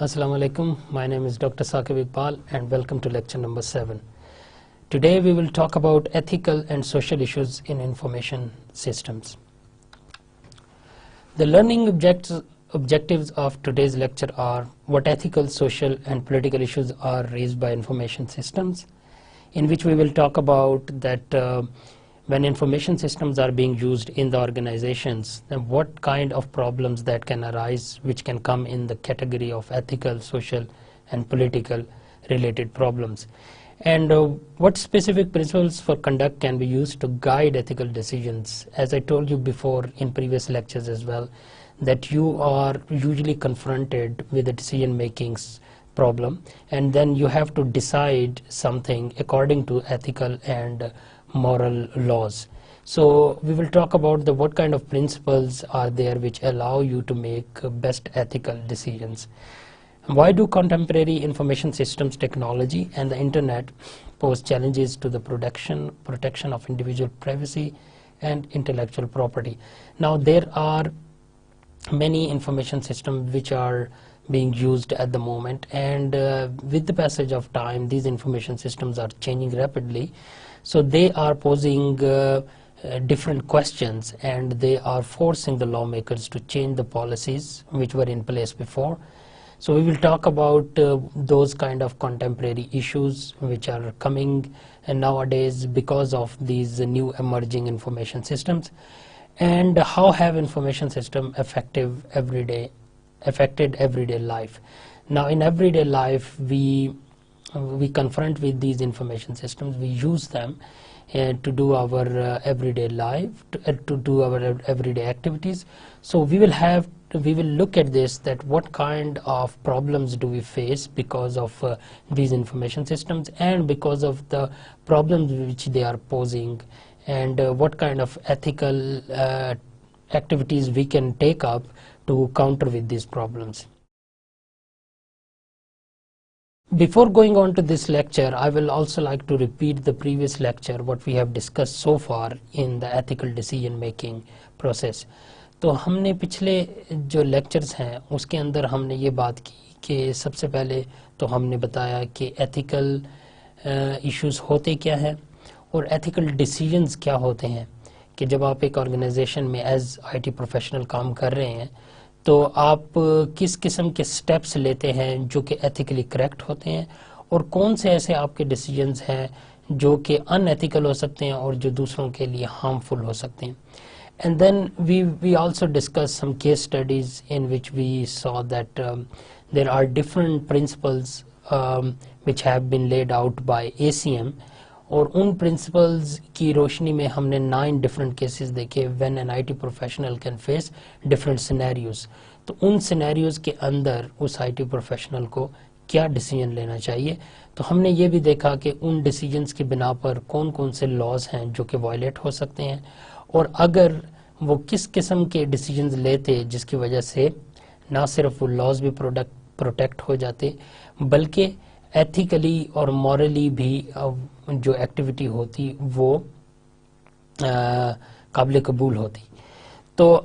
Assalamu alaikum. My name is Dr. Saqib Iqbal and welcome to lecture number 7. Today we will talk about ethical and social issues in information systems. The learning objectives of today's lecture are what ethical, social and political issues are raised by information systems, in which we will talk about that when information systems are being used in the organizations, then what kind of problems that can arise, which can come in the category of ethical, social and political related problems, and what specific principles for conduct can be used to guide ethical decisions. As I told you before in previous lectures as well, that you are usually confronted with a decision making problem, and then you have to decide something according to ethical and moral laws. So we will talk about what kind of principles are there which allow you to make best ethical decisions. Why do contemporary information systems technology and the internet pose challenges to the protection of individual privacy and intellectual property? Now there are many information systems which are being used at the moment, and with the passage of time these information systems are changing rapidly. So they are posing different questions, and they are forcing the lawmakers to change the policies which were in place before. So we will talk about those kind of contemporary issues which are coming nowadays because of these new emerging information systems, and how have information system affected everyday life. Now in everyday life we confront with these information systems, we use them to do our everyday life, to do our everyday activities. So we will look at this, that what kind of problems do we face because of these information systems, and because of the problems which they are posing, and what kind of ethical activities we can take up to counter with these problems. Before going on to this lecture, I will also like to repeat the previous lecture, what we have discussed so far in the ethical decision making process. تو ہم نے پچھلے جو lectures ہیں اس کے اندر ہم نے یہ بات کی کہ سب سے پہلے تو ہم نے بتایا کہ ایتھیکل ایشوز ہوتے کیا ہیں اور ایتھیکل ڈیسیجنز کیا ہوتے ہیں، کہ جب آپ ایک آرگنائزیشن میں ایز آئی ٹی پروفیشنل کام کر رہے ہیں تو آپ کس قسم کے سٹیپس لیتے ہیں جو کہ ایتھیکلی کریکٹ ہوتے ہیں، اور کون سے ایسے آپ کے ڈیسیجنز ہیں جو کہ ان ایتھیکل ہو سکتے ہیں اور جو دوسروں کے لیے ہارمفل ہو سکتے ہیں. And then we also discussed some case studies in which we saw that there are different principles which have been laid out by ACM, اور ان پرنسپلز کی روشنی میں ہم نے 9 ڈفرینٹ کیسز دیکھے when an IT professional can face different scenarios. تو ان scenarios کے اندر اس IT professional کو کیا ڈیسیجن لینا چاہیے. تو ہم نے یہ بھی دیکھا کہ ان ڈیسیجنز کی بنا پر کون کون سے لاز ہیں جو کہ وائلیٹ ہو سکتے ہیں، اور اگر وہ کس قسم کے ڈیسیجنز لیتے جس کی وجہ سے نہ صرف وہ لاز بھی پروٹیکٹ ہو جاتے بلکہ ایتھیکلی اور مورلی بھی جو ایکٹیویٹی ہوتی وہ قابل قبول ہوتی. تو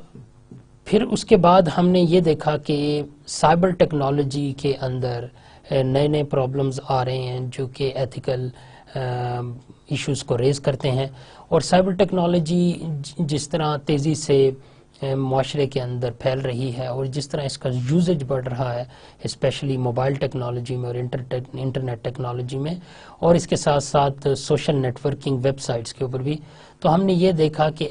پھر اس کے بعد ہم نے یہ دیکھا کہ سائبر ٹیکنالوجی کے اندر نئے پرابلمز آ رہے ہیں جو کہ ایتھیکل ایشوز کو ریز کرتے ہیں، اور سائبر ٹیکنالوجی جس طرح تیزی سے معاشرے کے اندر پھیل رہی ہے اور جس طرح اس کا یوزیج بڑھ رہا ہے اسپیشلی موبائل ٹیکنالوجی میں اور انٹرنیٹ ٹیکنالوجی میں، اور اس کے ساتھ ساتھ social networking websites کے اوپر بھی، تو ہم نے یہ دیکھا کہ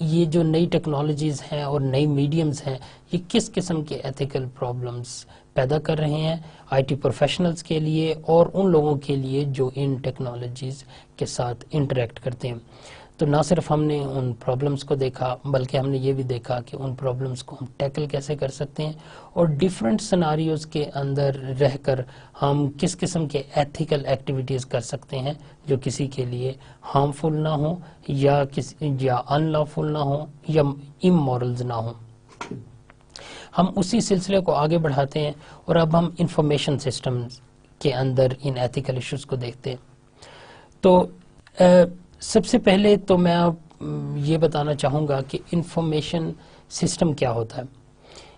یہ جو نئی ٹیکنالوجیز ہیں اور نئی میڈیمز ہیں یہ کس قسم کے ایتھیکل پرابلمز پیدا کر رہے ہیں آئی ٹی پروفیشنلز کے لیے اور ان لوگوں کے لیے جو ان ٹیکنالوجیز کے ساتھ انٹریکٹ کرتے ہیں. تو نہ صرف ہم نے ان پرابلمز کو دیکھا بلکہ ہم نے یہ بھی دیکھا کہ ان پرابلمز کو ہم ٹیکل کیسے کر سکتے ہیں، اور ڈیفرنٹ سیناریوز کے اندر رہ کر ہم کس قسم کے ایتھیکل ایکٹیویٹیز کر سکتے ہیں جو کسی کے لیے ہارمفل نہ ہوں یا ان لافل نہ ہوں یا امورلز نہ ہوں. ہم اسی سلسلے کو آگے بڑھاتے ہیں اور اب ہم انفارمیشن سسٹمز کے اندر ان ایتھیکل ایشوز کو دیکھتے ہیں. تو سب سے پہلے تو میں یہ بتانا چاہوں گا کہ انفارمیشن سسٹم کیا ہوتا ہے.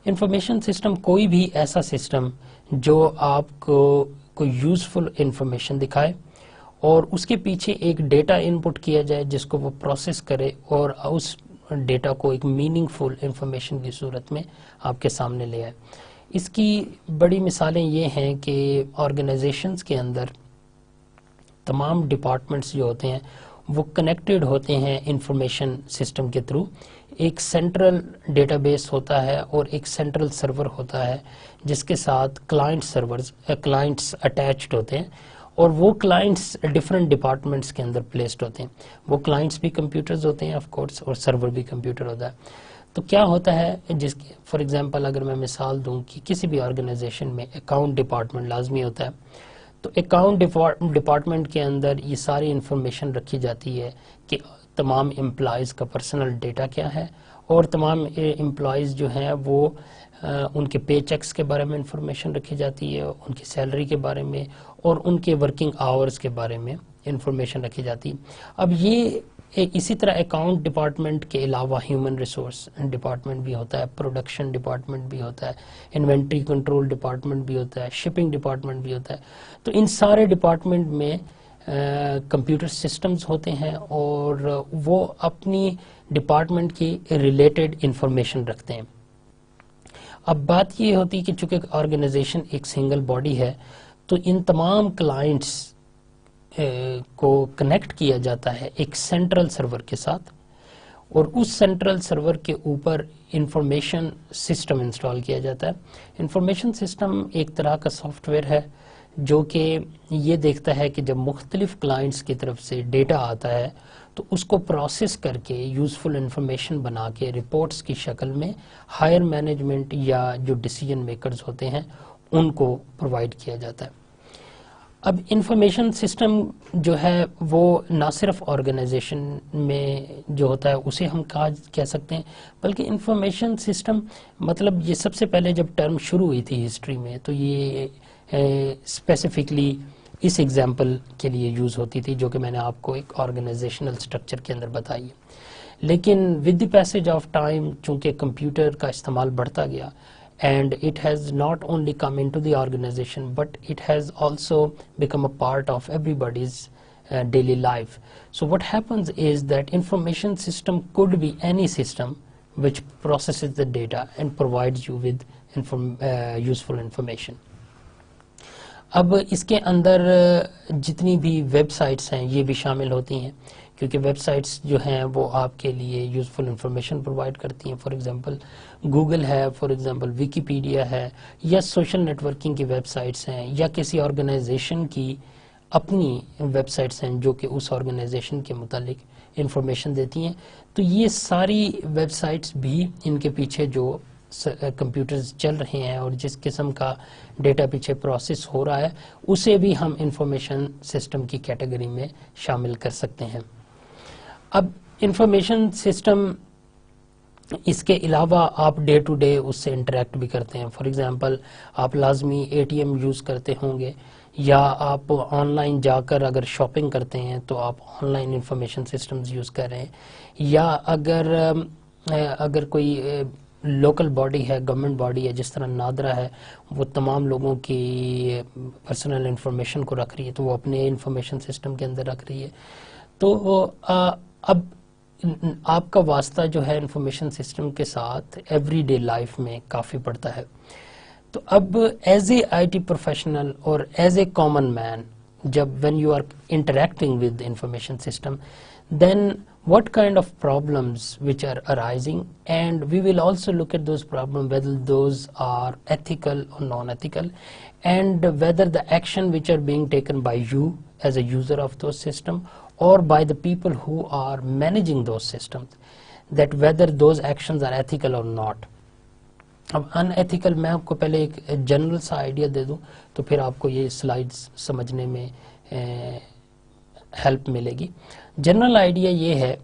انفارمیشن سسٹم کوئی بھی ایسا سسٹم جو آپ کو کوئی یوزفل انفارمیشن دکھائے اور اس کے پیچھے ایک ڈیٹا انپٹ کیا جائے جس کو وہ پروسیس کرے اور اس ڈیٹا کو ایک میننگ فل انفارمیشن کی صورت میں آپ کے سامنے لے آئے. اس کی بڑی مثالیں یہ ہیں کہ آرگنائزیشنز کے اندر تمام ڈپارٹمنٹس جو ہوتے ہیں وہ کنیکٹڈ ہوتے ہیں انفارمیشن سسٹم کے تھرو. ایک سینٹرل ڈیٹا بیس ہوتا ہے اور ایک سینٹرل سرور ہوتا ہے جس کے ساتھ کلائنٹس اٹیچڈ ہوتے ہیں, اور وہ کلائنٹس ڈفرینٹ ڈپارٹمنٹس کے اندر پلیسڈ ہوتے ہیں. وہ کلائنٹس بھی کمپیوٹرز ہوتے ہیں آف کورس, اور سرور بھی کمپیوٹر ہوتا ہے. تو کیا ہوتا ہے, جس کی فار ایگزامپل اگر میں مثال دوں کہ کسی بھی آرگنائزیشن میں اکاؤنٹ ڈپارٹمنٹ لازمی ہوتا ہے, تو اکاؤنٹ ڈپارٹمنٹ کے اندر یہ ساری انفارمیشن رکھی جاتی ہے کہ تمام امپلائیز کا پرسنل ڈیٹا کیا ہے, اور تمام امپلائیز جو ہیں وہ ان کے پے چیکس کے بارے میں انفارمیشن رکھی جاتی ہے, ان کی سیلری کے بارے میں اور ان کے ورکنگ آورز کے بارے میں انفارمیشن رکھی جاتی ہے. اب یہ اسی طرح اکاؤنٹ ڈپارٹمنٹ کے علاوہ ہیومن ریسورس ڈپارٹمنٹ بھی ہوتا ہے, پروڈکشن ڈپارٹمنٹ بھی ہوتا ہے, انوینٹری کنٹرول ڈپارٹمنٹ بھی ہوتا ہے, شپنگ ڈپارٹمنٹ بھی ہوتا ہے. تو ان سارے ڈپارٹمنٹ میں کمپیوٹر سسٹمز ہوتے ہیں اور وہ اپنی ڈپارٹمنٹ کی ریلیٹڈ انفارمیشن رکھتے ہیں. اب بات یہ ہوتی ہے کہ چونکہ آرگنائزیشن ایک سنگل باڈی ہے تو ان تمام کلائنٹس کو کنیکٹ کیا جاتا ہے ایک سینٹرل سرور کے ساتھ, اور اس سینٹرل سرور کے اوپر انفارمیشن سسٹم انسٹال کیا جاتا ہے. انفارمیشن سسٹم ایک طرح کا سافٹ ویئر ہے جو کہ یہ دیکھتا ہے کہ جب مختلف کلائنٹس کی طرف سے ڈیٹا آتا ہے تو اس کو پروسیس کر کے یوزفل انفارمیشن بنا کے رپورٹس کی شکل میں ہائر مینجمنٹ یا جو ڈیسیجن میکرز ہوتے ہیں ان کو پرووائڈ کیا جاتا ہے. اب انفارمیشن سسٹم جو ہے وہ نہ صرف آرگنائزیشن میں جو ہوتا ہے اسے ہم کہہ سکتے ہیں, بلکہ انفارمیشن سسٹم مطلب یہ سب سے پہلے جب ٹرم شروع ہوئی تھی ہسٹری میں تو یہ اسپیسیفکلی اس ایگزامپل کے لیے یوز ہوتی تھی جو کہ میں نے آپ کو ایک آرگنائزیشنل اسٹرکچر کے اندر بتائی ہے. لیکن with the passage of time چونکہ کمپیوٹر کا استعمال بڑھتا گیا, and it has not only come into the organization but it has also become a part of everybody's daily life. So what happens is that information system could be any system which processes the data and provides you with useful information. اب اس کے اندر جتنی بھی web sites ہیں یہ بھی شامل ہوتی ہیں, کیونکہ ویب سائٹس جو ہیں وہ آپ کے لیے یوزفل انفارمیشن پرووائڈ کرتی ہیں. فار ایگزامپل گوگل ہے, فار ایگزامپل ویکیپیڈیا ہے, یا سوشل نیٹ ورکنگ کی ویب سائٹس ہیں, یا کسی آرگنائزیشن کی اپنی ویب سائٹس ہیں جو کہ اس آرگنائزیشن کے متعلق انفارمیشن دیتی ہیں. تو یہ ساری ویب سائٹس بھی ان کے پیچھے جو کمپیوٹرز چل رہے ہیں اور جس قسم کا ڈیٹا پیچھے پروسیس ہو رہا ہے اسے بھی ہم انفارمیشن سسٹم کی کیٹیگری میں شامل کر سکتے ہیں. اب انفارمیشن سسٹم اس کے علاوہ آپ ڈے ٹو ڈے اس سے انٹریکٹ بھی کرتے ہیں. فار ایگزامپل آپ لازمی اے ٹی ایم یوز کرتے ہوں گے, یا آپ آن لائن جا کر اگر شاپنگ کرتے ہیں تو آپ on line information systems use کر رہے ہیں, یا اگر کوئی لوکل باڈی ہے, گورنمنٹ باڈی ہے جس طرح نادرا ہے, وہ تمام لوگوں کی پرسنل انفارمیشن کو رکھ رہی ہے تو وہ اپنے انفارمیشن سسٹم کے اندر رکھ رہی ہے. تو اب آپ کا واسطہ جو ہے انفارمیشن سسٹم کے ساتھ ایوری ڈے لائف میں کافی پڑتا ہے. تو اب as a I T professional اور ایز اے کامن مین جب when you are interacting with the information system, then what kind of problems which are arising, and we will also look at those problems whether those are ethical or non-ethical, and whether the action which are being taken by you as a user of those systems or by the people who are managing those systems, that whether those actions are ethical or not. اب ان ethical میں آپ کو پہلے ایک general سا idea دے دوں تو پھر آپ کو یہ سلائیڈز سمجھنے میں ہیلپ ملے گی. جنرل آئیڈیا یہ ہے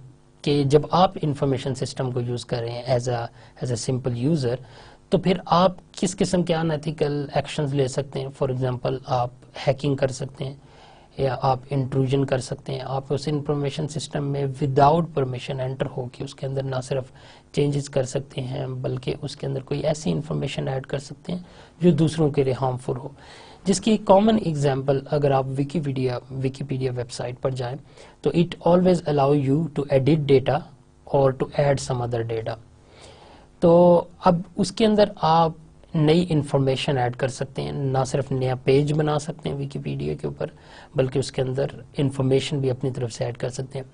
کہ جب آپ انفارمیشن سسٹم کو یوز کر رہے ہیں ایز اے سمپل یوزر, تو پھر آپ کس قسم کے ان ایتھیکل ایکشنز لے سکتے ہیں. فار ایگزامپل آپ ہیکنگ کر سکتے ہیں, یا آپ انٹروژن کر سکتے ہیں. آپ اس انفارمیشن سسٹم میں وداؤٹ پرمیشن انٹر ہو کے اس کے اندر نہ صرف چینجز کر سکتے ہیں بلکہ اس کے اندر کوئی ایسی انفارمیشن ایڈ کر سکتے ہیں جو دوسروں کے لیے ہارمفل ہو. جس کی کامن ایگزامپل اگر آپ ویکیپیڈیا ویب سائٹ پر جائیں تو it always allow you to edit data اور to add some other data. تو اب اس کے اندر آپ نئی انفارمیشن ایڈ کر سکتے ہیں, نہ صرف نیا پیج بنا سکتے ہیں ویکیپیڈیا کے اوپر بلکہ اس کے اندر انفارمیشن بھی اپنی طرف سے ایڈ کر سکتے ہیں.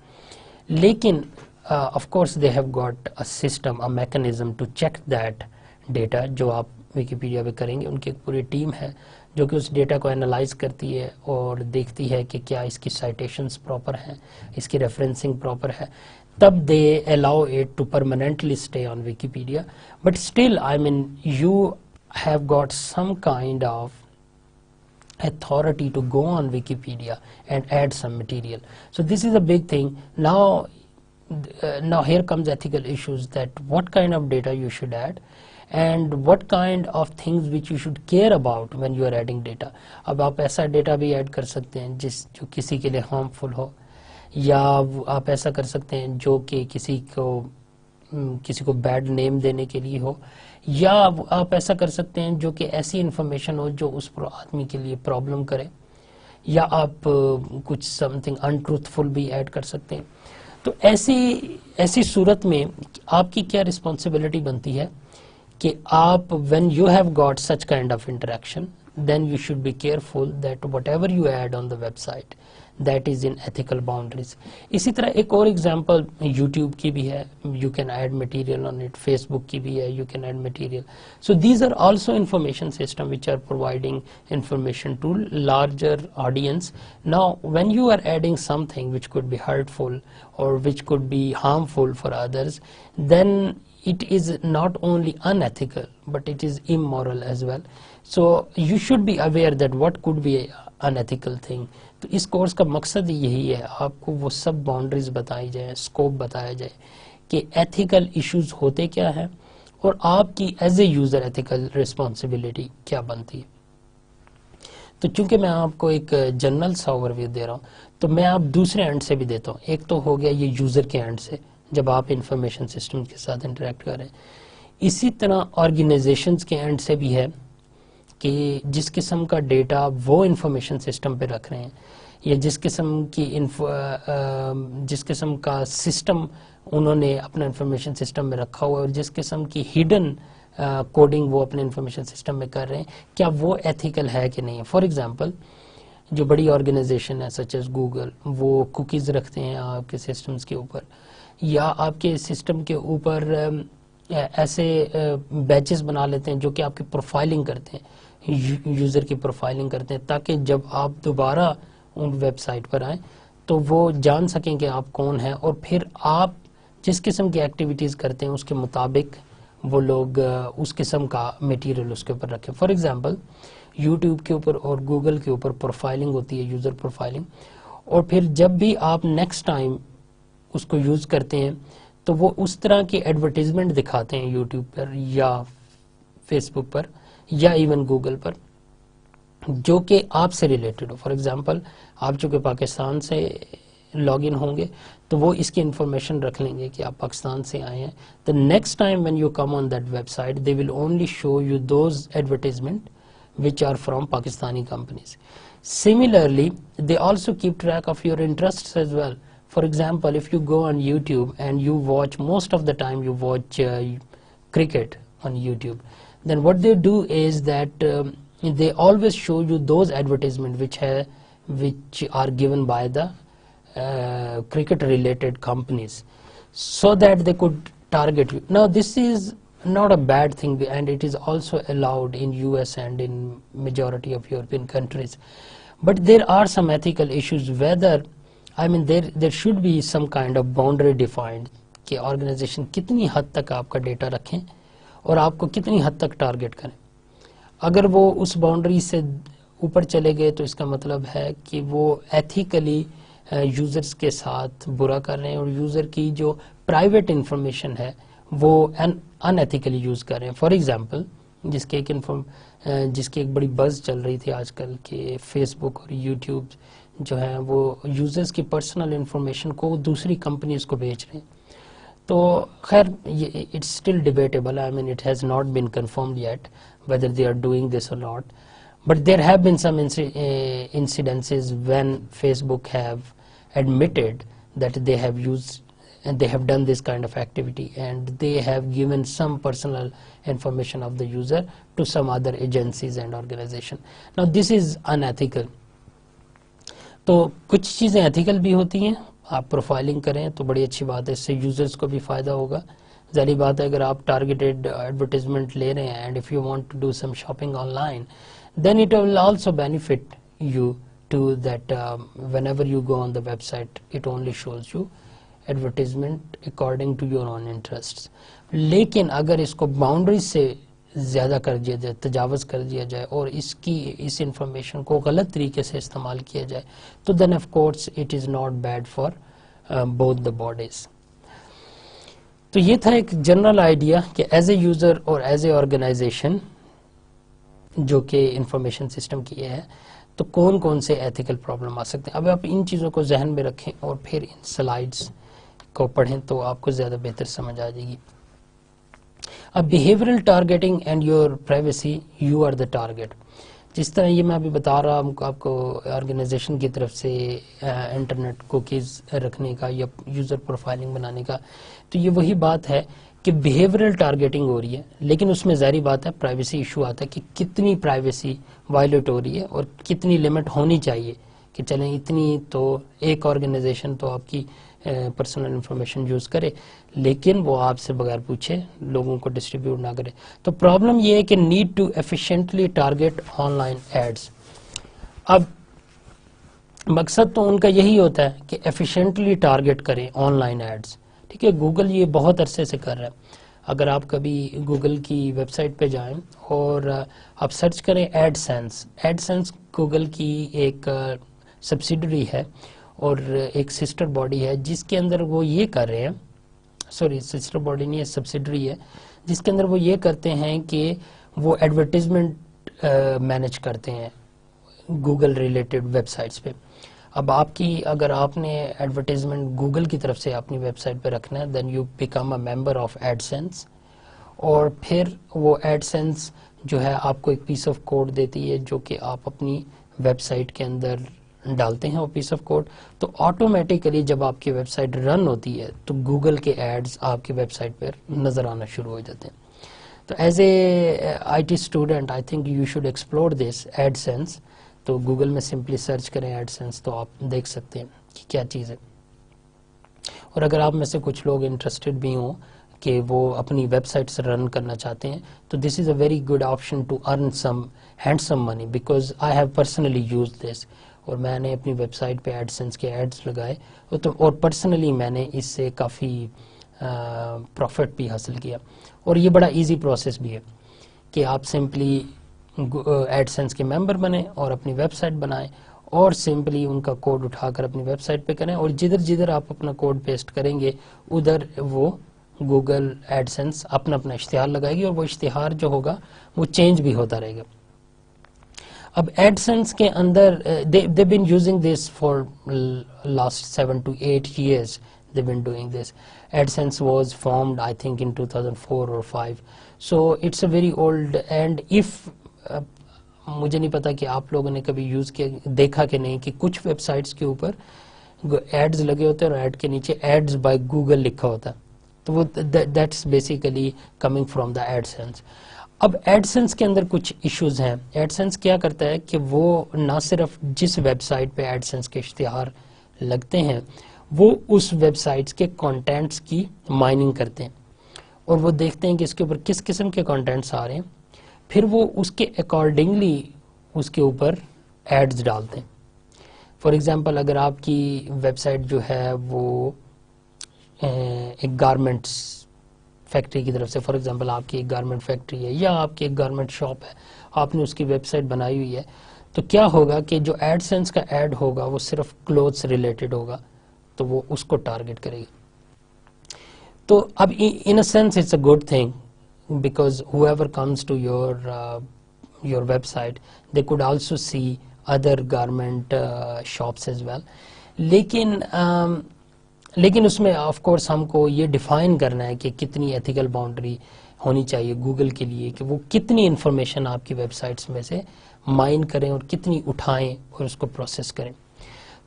لیکن of course they have got a system, a mechanism to check that data. جو آپ ویکیپیڈیا پہ کریں گے ان کی ایک پوری ٹیم ہے جو کہ اس ڈیٹا کو انالائز کرتی ہے اور دیکھتی ہے کہ کیا اس کی سائٹیشنز پراپر ہیں, اس کی ریفرنسنگ پراپر ہے. تب they allow it to permanently stay on Wikipedia. But still, I mean, you have got some kind of authority to go on Wikipedia and add some material. So this is a big thing. Now here comes ethical issues, that what kind of data you should add and what kind of things which you should care about when you are adding data. اب آپ ایسا data بھی add کر سکتے ہیں جو کسی کے لیے ہارمفل ہو, یا آپ ایسا کر سکتے ہیں جو کہ کسی کو بیڈ نیم دینے کے لیے ہو, یا آپ ایسا کر سکتے ہیں جو کہ ایسی انفارمیشن ہو جو اس پر آدمی کے لیے پرابلم کرے, یا آپ کچھ سم تھنگ انٹروتھفل بھی ایڈ کر سکتے ہیں. تو ایسی صورت میں آپ کی کیا رسپانسبلٹی بنتی ہے کہ آپ when you have got such kind of interaction then you should be careful that whatever you add on the website that is in ethical boundaries. اسی طرح ایک اور ایگزامپل یوٹیوب کی بھی ہے, you can add material on it, Facebook کی بھی ہے, you can add material. So these are also information system which are providing information to larger audience. Now when you are adding something which could be hurtful or which could be harmful for others, then it is not only unethical but it is immoral as well. So you should be aware that what could be an unethical thing. تو اس course کا مقصد یہی ہے, آپ کو وہ سب boundaries بتائی جائیں, اسکوپ بتایا جائے کہ ایتھیکل ایشوز ہوتے کیا ہیں اور آپ کی as a user ethical responsibility کیا بنتی ہے. تو چونکہ میں آپ کو ایک جنرل سا اوور ویو دے رہا ہوں تو میں آپ دوسرے اینڈ سے بھی دیتا ہوں. ایک تو ہو گیا یہ یوزر کے اینڈ سے جب آپ انفارمیشن سسٹم کے ساتھ انٹریکٹ کر رہے ہیں. اسی طرح آرگنائزیشنز کے اینڈ سے بھی ہے کہ جس قسم کا ڈیٹا وہ انفارمیشن سسٹم پہ رکھ رہے ہیں یا جس قسم کا سسٹم انہوں نے اپنا انفارمیشن سسٹم میں رکھا ہوا ہے اور جس قسم کی ہڈن کوڈنگ وہ اپنے انفارمیشن سسٹم میں کر رہے ہیں, کیا وہ ایتھیکل ہے کہ نہیں ہے. فار ایگزامپل جو بڑی آرگنائزیشن ہے سچ ایز گوگل, وہ کوکیز رکھتے ہیں آپ کے سسٹمز کے اوپر, یا آپ کے سسٹم کے اوپر ایسے بیچز بنا لیتے ہیں جو کہ آپ کی پروفائلنگ کرتے ہیں, یوزر کی پروفائلنگ کرتے ہیں, تاکہ جب آپ دوبارہ ان ویب سائٹ پر آئیں تو وہ جان سکیں کہ آپ کون ہیں اور پھر آپ جس قسم کی ایکٹیویٹیز کرتے ہیں اس کے مطابق وہ لوگ اس قسم کا میٹیریل اس کے اوپر رکھیں. فار ایگزامپل یوٹیوب کے اوپر اور گوگل کے اوپر پروفائلنگ ہوتی ہے, یوزر پروفائلنگ, اور پھر جب بھی آپ نیکسٹ ٹائم اس کو یوز کرتے ہیں تو وہ اس طرح کی ایڈورٹیزمنٹ دکھاتے ہیں یوٹیوب پر یا فیس بک پر یا ایون گوگل پر جو کہ آپ سے ریلیٹڈ ہو. فار ایگزامپل آپ چونکہ پاکستان سے لاگ ان ہوں گے تو وہ اس کی انفارمیشن رکھ لیں گے کہ آپ پاکستان سے آئے ہیں. The next time when you come on that website they will only show you those advertisement which are from Pakistani companies. Similarly they also keep track of your interests as well. For example, if you go on YouTube and you watch, most of the time you watch cricket on YouTube, then what they do is that they always show you those advertisements which are given by the cricket related companies so that they could target you. Now this is not a bad thing and it is also allowed in US and in majority of European countries, but there are some ethical issues whether there should be some kind of boundary defined کہ organization کتنی حد تک آپ کا data رکھیں اور آپ کو کتنی حد تک ٹارگٹ کریں. اگر وہ اس باؤنڈری سے اوپر چلے گئے تو اس کا مطلب ہے کہ وہ ایتھیکلی یوزرز کے ساتھ برا کر رہے ہیں اور یوزر کی جو پرائیویٹ انفارمیشن ہے وہ ان ایتھیکلی یوز کر رہے ہیں. فار ایگزامپل جس کی ایک بڑی بز چل رہی تھی آج کل کہ فیس بک اور یوٹیوب جو ہیں وہ یوزرز کی پرسنل انفارمیشن کو دوسری کمپنیز کو بیچ رہے ہیں. تو خیر it's still debatable, I mean it has not been confirmed yet whether they are doing this or not, but there have been some incidences when Facebook have admitted that they have used and they have done this kind of activity and they have given some personal information of the user to some other agencies and organization. Now this is unethical. تو کچھ چیزیں ethical بھی ہوتی ہیں, آپ profiling کریں تو بڑی اچھی بات ہے, اس سے یوزرز کو بھی فائدہ ہوگا. ظاہری بات ہے اگر آپ ٹارگیٹڈ ایڈورٹیزمنٹ لے رہے ہیں and if you want to do some shopping online then it will also benefit you to that whenever you go on the website it only shows you advertisement according to your own interest. لیکن اگر اس کو boundaries سے زیادہ کر دیا جائے, تجاوز کر دیا جائے اور اس انفارمیشن کو غلط طریقے سے استعمال کیا جائے تو then of course it is not bad for both the bodies. تو یہ تھا ایک جنرل آئیڈیا کہ ایز اے یوزر اور ایز اے آرگنائزیشن جو کہ انفارمیشن سسٹم کی ہے تو کون کون سے ایتھیکل پرابلم آ سکتے ہیں. اب آپ ان چیزوں کو ذہن میں رکھیں اور پھر ان سلائیڈز کو پڑھیں تو آپ کو زیادہ بہتر سمجھ آ جائے گی. اب behavioural targeting and your privacy, you are the target. جس طرح یہ میں ابھی بتا رہا ہوں آپ کو آرگنائزیشن کی طرف سے انٹرنیٹ کوکیز رکھنے کا یا یوزر پروفائلنگ بنانے کا, تو یہ وہی بات ہے کہ بیہیورل ٹارگیٹنگ ہو رہی ہے لیکن اس میں ظاہری بات ہے پرائیویسی ایشو آتا ہے کہ کتنی پرائیویسی وائلیٹ ہو رہی ہے اور کتنی لمٹ ہونی چاہیے کہ چلیں اتنی تو ایک آرگنائزیشن تو آپ کی پرسنل انفارمیشن یوز کرے لیکن وہ آپ سے بغیر پوچھے لوگوں کو ڈسٹریبیوٹ نہ کرے. تو پرابلم یہ ہے کہ need to efficiently target online ads. اب مقصد تو ان کا یہی ہوتا ہے کہ ایفیشینٹلی ٹارگیٹ کریں آن لائن ایڈز. ٹھیک ہے, گوگل یہ بہت عرصے سے کر رہا ہے. اگر آپ کبھی گوگل کی ویب سائٹ پہ جائیں اور آپ سرچ کریں ایڈ سینس گوگل کی ایک سبسیڈری ہے اور ایک سسٹر باڈی ہے جس کے اندر وہ یہ کر رہے ہیں, سوری سسٹر باڈی نہیں ہے, سبسیڈری ہے جس کے اندر وہ یہ کرتے ہیں کہ وہ ایڈورٹیزمنٹ مینیج کرتے ہیں گوگل ریلیٹڈ ویب سائٹس پہ. اب آپ کی اگر آپ نے ایڈورٹیزمنٹ گوگل کی طرف سے اپنی ویب سائٹ پہ رکھنا ہے then you become a member of AdSense, اور پھر وہ ایڈ سینس جو ہے آپ کو ایک پیس آف کوڈ دیتی ہے جو کہ آپ اپنی ویب سائٹ کے اندر ڈالتے ہیں وہ پیس آف کوڈ, تو آٹومیٹیکلی جب آپ کی ویب سائٹ رن ہوتی ہے تو گوگل کے ایڈز آپ کی ویب سائٹ پر نظر آنا شروع ہو جاتے ہیں. تو as a I T student I think you should explore this AdSense. تو گوگل میں سمپلی سرچ کریں ایڈ سینس تو آپ دیکھ سکتے ہیں کہ کیا چیز ہے. اور اگر آپ میں سے کچھ لوگ انٹرسٹڈ بھی ہوں کہ وہ اپنی ویب سائٹس رن کرنا چاہتے ہیں تو this is a very good option to earn some handsome money because I have personally use this. اور میں نے اپنی ویب سائٹ پہ ایڈ سینس کے ایڈز لگائے اور پرسنلی میں نے اس سے کافی پروفٹ بھی حاصل کیا. اور یہ بڑا ایزی پروسیس بھی ہے کہ آپ سمپلی ایڈ سینس کے ممبر بنیں اور اپنی ویب سائٹ بنائیں اور سمپلی ان کا کوڈ اٹھا کر اپنی ویب سائٹ پہ کریں, اور جدھر جدھر آپ اپنا کوڈ پیسٹ کریں گے ادھر وہ گوگل ایڈ سینس اپنا اشتہار لگائے گی اور وہ اشتہار جو ہوگا وہ چینج بھی ہوتا رہے گا. اب ایڈ سینس کے اندر they've been using this for last 7 to 8 years. They've been doing this. AdSense was formed I think in 2004 or 5. So it's a very old, and if مجھے نہیں پتا کہ آپ لوگوں نے کبھی یوز کیا دیکھا کہ نہیں کہ کچھ ویب سائٹس کے اوپر ایڈز لگے ہوتے ہیں اور ایڈ کے نیچے ایڈز بائی گوگل لکھا ہوتا ہے, تو وہ that's basically coming from the AdSense. اب ایڈ سینس کے اندر کچھ ایشوز ہیں. ایڈ سینس کیا کرتا ہے کہ وہ نہ صرف جس ویب سائٹ پہ ایڈ سینس کے اشتہار لگتے ہیں وہ اس ویب سائٹس کے کانٹینٹس کی مائننگ کرتے ہیں اور وہ دیکھتے ہیں کہ اس کے اوپر کس قسم کے کانٹینٹس آ رہے ہیں, پھر وہ اس کے اکارڈنگلی اس کے اوپر ایڈز ڈالتے ہیں. فار ایگزامپل اگر آپ کی ویب سائٹ جو ہے وہ ایک گارمنٹس فیکٹری کی طرف سے, فار ایگزامپل آپ کی ایک گارمنٹ فیکٹری ہے یا آپ کی ایک گارمنٹ شاپ ہے, آپ نے اس کی ویب سائٹ بنائی ہوئی ہے, تو کیا ہوگا کہ جو ایڈ سینس کا ایڈ ہوگا وہ صرف کلوتھس ریلیٹڈ ہوگا تو وہ اس کو ٹارگٹ کرے گا. تو اب in a sense it's a good thing because whoever comes to your website, they could also see other garment shops as well. لیکن اس میں آف کورس ہم کو یہ ڈیفائن کرنا ہے کہ کتنی ایتھیکل باؤنڈری ہونی چاہیے گوگل کے لیے کہ وہ کتنی انفارمیشن آپ کی ویب سائٹس میں سے مائن کریں اور کتنی اٹھائیں اور اس کو پروسیس کریں.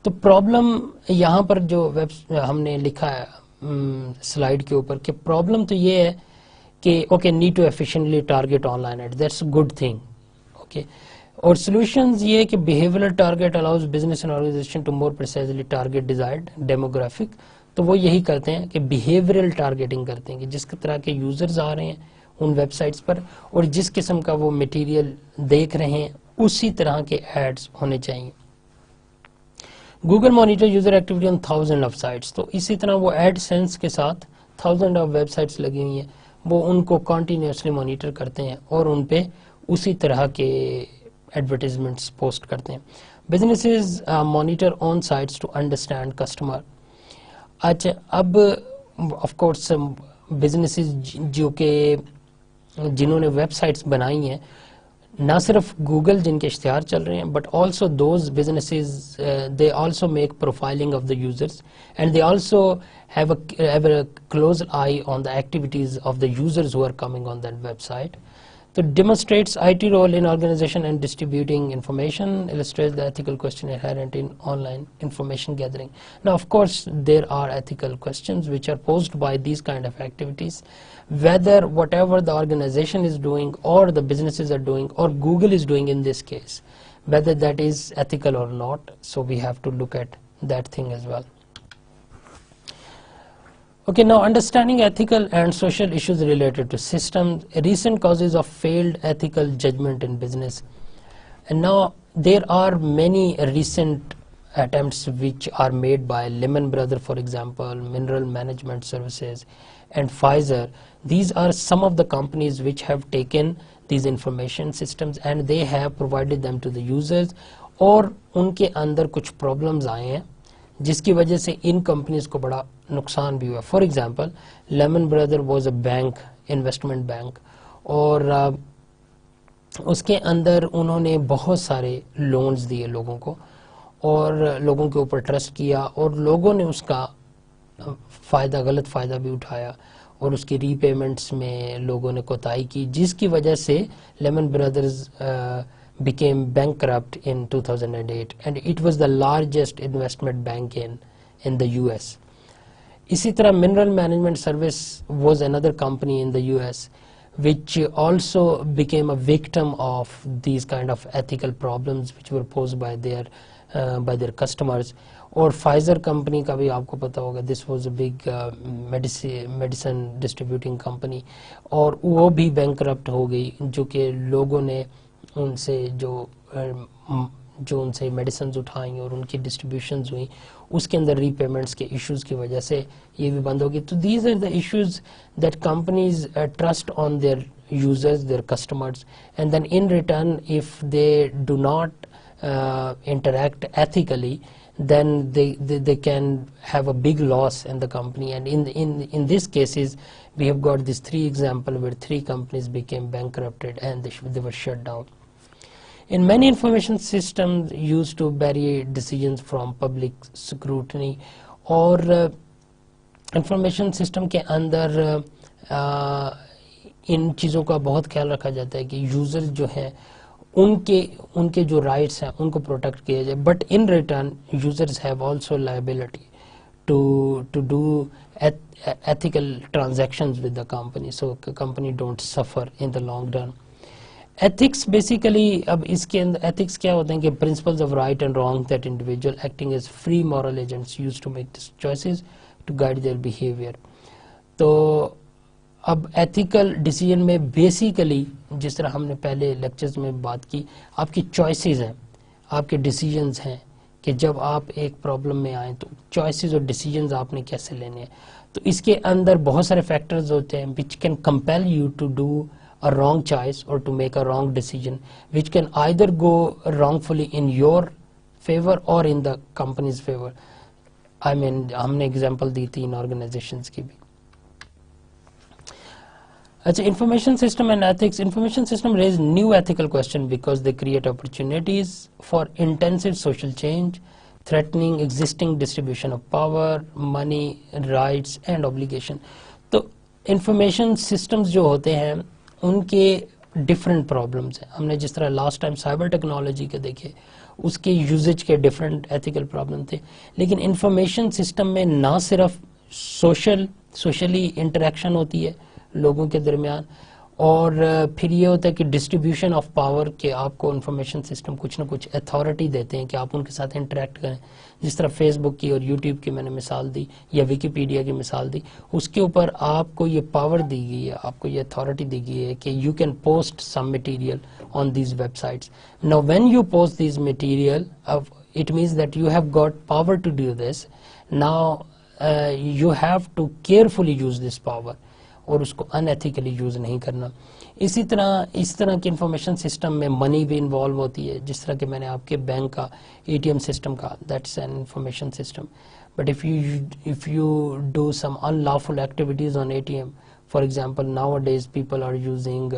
تو پرابلم یہاں پر جو ہم نے لکھا ہے سلائیڈ کے اوپر کہ پرابلم تو یہ ہے کہ okay need to efficiently target online ad, that's good thing. Okay, اور سولوشنز یہ کہ behavioural target allows business and organisation to more precisely target desired demographic. تو وہ یہی کرتے ہیں کہ بیہیویئرل ٹارگیٹنگ کرتے ہیں کہ جس طرح کے یوزرز آ رہے ہیں ان ویب سائٹس پر اور جس قسم کا وہ مٹیریل دیکھ رہے ہیں اسی طرح کے ایڈز ہونے چاہیے. Google monitor user activity on 1000 of sites. تو اسی طرح وہ ایڈ سینس کے ساتھ 1000 آف ویب سائٹس لگی ہوئی ہیں, وہ ان کو کنٹینیوسلی مانیٹر کرتے ہیں اور ان پہ اسی طرح کے ایڈورٹیزمنٹس پوسٹ کرتے ہیں. Businesses monitor on sites to understand customer. اچھا, اب آف کورس بزنسز جو کہ جنہوں نے ویب سائٹس بنائی ہیں, نہ صرف گوگل جن کے اشتہار چل رہے ہیں but also those businesses they also make profiling of the users and they also have a close eye on the activities of the users who are coming on that website. So demonstrates IT role in organization and distributing information, illustrates the ethical question inherent in online information gathering. Now of course there are ethical questions which are posed by these kind of activities, whether whatever the organization is doing or the businesses are doing or Google is doing in this case, whether that is ethical or not. So we have to look at that thing as well. Okay, now understanding ethical and social issues related to systems, recent causes of failed ethical judgment in business. And now there are many recent attempts which are made by Lehman Brothers, for example, Mineral Management Services and Pfizer. These are some of the companies which have taken these information systems and they have provided them to the users, اور ان کے اندر کچھ problems آئے ہیں جس کی وجہ سے ان کمپنیز کو بڑا نقصان بھی ہوا. For example lemon brother was a bank, investment bank, اور اس کے اندر انہوں نے بہت سارے لونز دیے لوگوں کو اور لوگوں کے اوپر ٹرسٹ کیا اور لوگوں نے اس کا فائدہ, غلط فائدہ بھی اٹھایا اور اس کی ری پیمنٹس میں لوگوں نے کوتاہی کی, جس کی وجہ سے lemon brothers became bankrupt in 2008 and it was the largest investment bank in the US. اسی طرح Mineral Management Service was another company in the US which also became a victim of these kind of ethical problems which were posed by their customers. اور Pfizer company کا بھی آپ کو پتا ہوگا, this was a big medicine distributing company, اور وہ بھی bankrupt ہو گئی, جو کہ لوگوں نے ان سے جو ان سے میڈیسنز اٹھائیں اور ان کی ڈسٹریبیوشنز ہوئیں اس کے اندر ری پیمنٹس کے ایشوز کی وجہ سے یہ بھی بند ہوگی. تو these are the issues that companies trust on their users, their customers, and then in return if they do not interact ethically, then they can have a big loss in the company. And in these cases we have got these 3 examples where 3 companies became bankrupted and they were shut down. In many information systems used to bury decisions from public scrutiny, اور information system کے اندر ان چیزوں کا بہت خیال رکھا جاتا ہے کہ یوزر جو ہیں ان کے جو رائٹس ہیں ان کو پروٹیکٹ کیا جائے, but in return users have also liability to do ethical transactions with the company, so the company don't suffer in the long run. Ethics basically, اب اس کے اندر ethics کیا ہوتے ہیں کہ principles of right and wrong that individual acting as free moral agents use to make these choices to guide their behavior. تو اب ethical decision میں basically جس طرح ہم نے پہلے لیکچرز میں بات کی, آپ کی choices ہیں, آپ کے decisions ہیں کہ جب آپ ایک پرابلم میں آئیں تو choices اور decisions آپ نے کیسے لینے ہیں. تو اس کے اندر بہت سارے فیکٹرز ہوتے ہیں which can compel you to do a wrong choice or to make a wrong decision, which can either go wrongfully in your favor or in the company's favor. I mean ہم نے example دی تھی ان organizations کی بھی. Achha, information system and ethics. Information system raise new ethical questions because they create opportunities for intensive social change, threatening existing distribution of power, money, rights and obligation. تو information systems جو ہوتے ہیں ان کے different problems ہیں. ہم نے جس طرح لاسٹ ٹائم سائبر ٹیکنالوجی کے دیکھے, اس کے یوزج کے ڈفرینٹ ایتھیکل پرابلم تھے, لیکن انفارمیشن سسٹم میں نہ صرف سوشلی انٹریکشن ہوتی ہے لوگوں کے درمیان, اور پھر یہ ہوتا ہے کہ ڈسٹریبیوشن آف پاور, کہ آپ کو انفارمیشن سسٹم کچھ نہ کچھ اتھارٹی دیتے ہیں کہ آپ ان کے ساتھ انٹریکٹ کریں. جس طرح فیس بک کی اور یوٹیوب کی میں نے مثال دی, یا ویکیپیڈیا کی مثال دی, اس کے اوپر آپ کو یہ پاور دی گئی ہے, آپ کو یہ اتھارٹی دی گئی ہے کہ you can post some material on these web sites. Now when you post these material, it means that you have got power to do this. Now you have to carefully use this power, اور اس کو ان ethically use نہیں کرنا. اسی طرح اس طرح کی information system میں منی بھی انوالو ہوتی ہے, جس طرح کہ میں نے آپ کے بینک کا اے ٹی ایم سسٹم کا, that's an information system. But if you do some unlawful activities on ATM, for example, nowadays people are using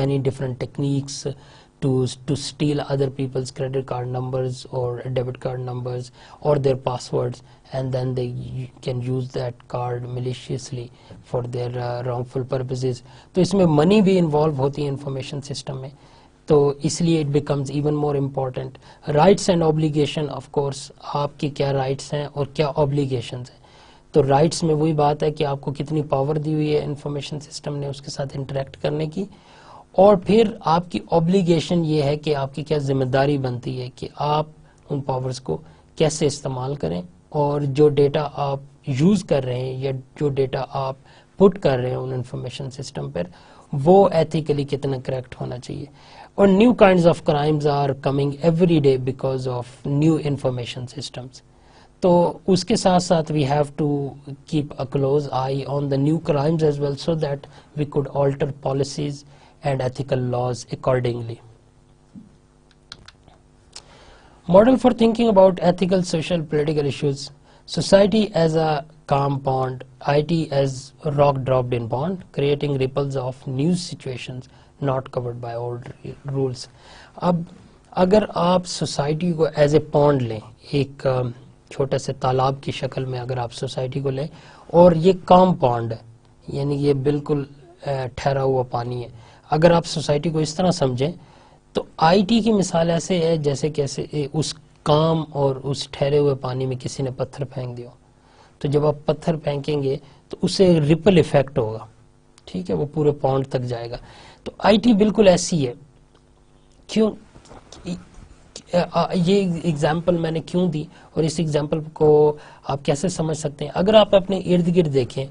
many different techniques to steal other people's credit card numbers or debit card numbers or their passwords, and then they can use that card maliciously for their wrongful purposes. تو اس میں منی بھی involve ہوتی ہے information system میں, تو اس لیے it becomes even more important. Rights and obligation, of course آپ کے کیا رائٹس ہیں اور کیا اوبلیگیشنز ہیں. تو رائٹس میں وہی بات ہے کہ آپ کو کتنی پاور دی ہوئی ہے انفارمیشن سسٹم نے اس کے ساتھ انٹریکٹ کرنے کی, اور پھر آپ کی اوبلیگیشن یہ ہے کہ آپ کی کیا ذمہ داری بنتی ہے کہ آپ ان پاورز کو کیسے استعمال کریں, اور جو ڈیٹا آپ یوز کر رہے ہیں یا جو ڈیٹا آپ پٹ کر رہے ہیں ان انفارمیشن سسٹم پر, وہ ایتھیکلی کتنا کریکٹ ہونا چاہیے. اور new kinds of crimes are coming every day because of new information systems. تو اس کے ساتھ ساتھ we have to keep a close eye on the new crimes as well, so that we could alter policies and ethical laws accordingly. Model for thinking about ethical, social, political issues. Society as a calm pond, IT as rock dropped in pond, creating ripples of new situations not covered by old rules. اب اگر آپ society کو as a pound لیں, ایک چھوٹے سے تالاب کی شکل میں اگر آپ سوسائٹی کو لیں, اور یہ کام پونڈ ہے, یعنی یہ بالکل ٹھہرا ہوا پانی ہے, اگر آپ سوسائٹی کو اس طرح سمجھیں تو آئی ٹی کی مثال ایسے ہے جیسے کیسے اس کام اور اس ٹھہرے ہوئے پانی میں کسی نے پتھر پھینک دیا. تو جب آپ پتھر پھینکیں گے تو اس سے ریپل ایفیکٹ ہوگا, ٹھیک ہے, وہ پورے پونڈ تک جائے گا. تو آئی ٹی بالکل ایسی ہے. کیوں یہ ایگزامپل میں نے کیوں دی, اور اس ایگزامپل کو آپ کیسے سمجھ سکتے ہیں؟ اگر آپ اپنے ارد گرد دیکھیں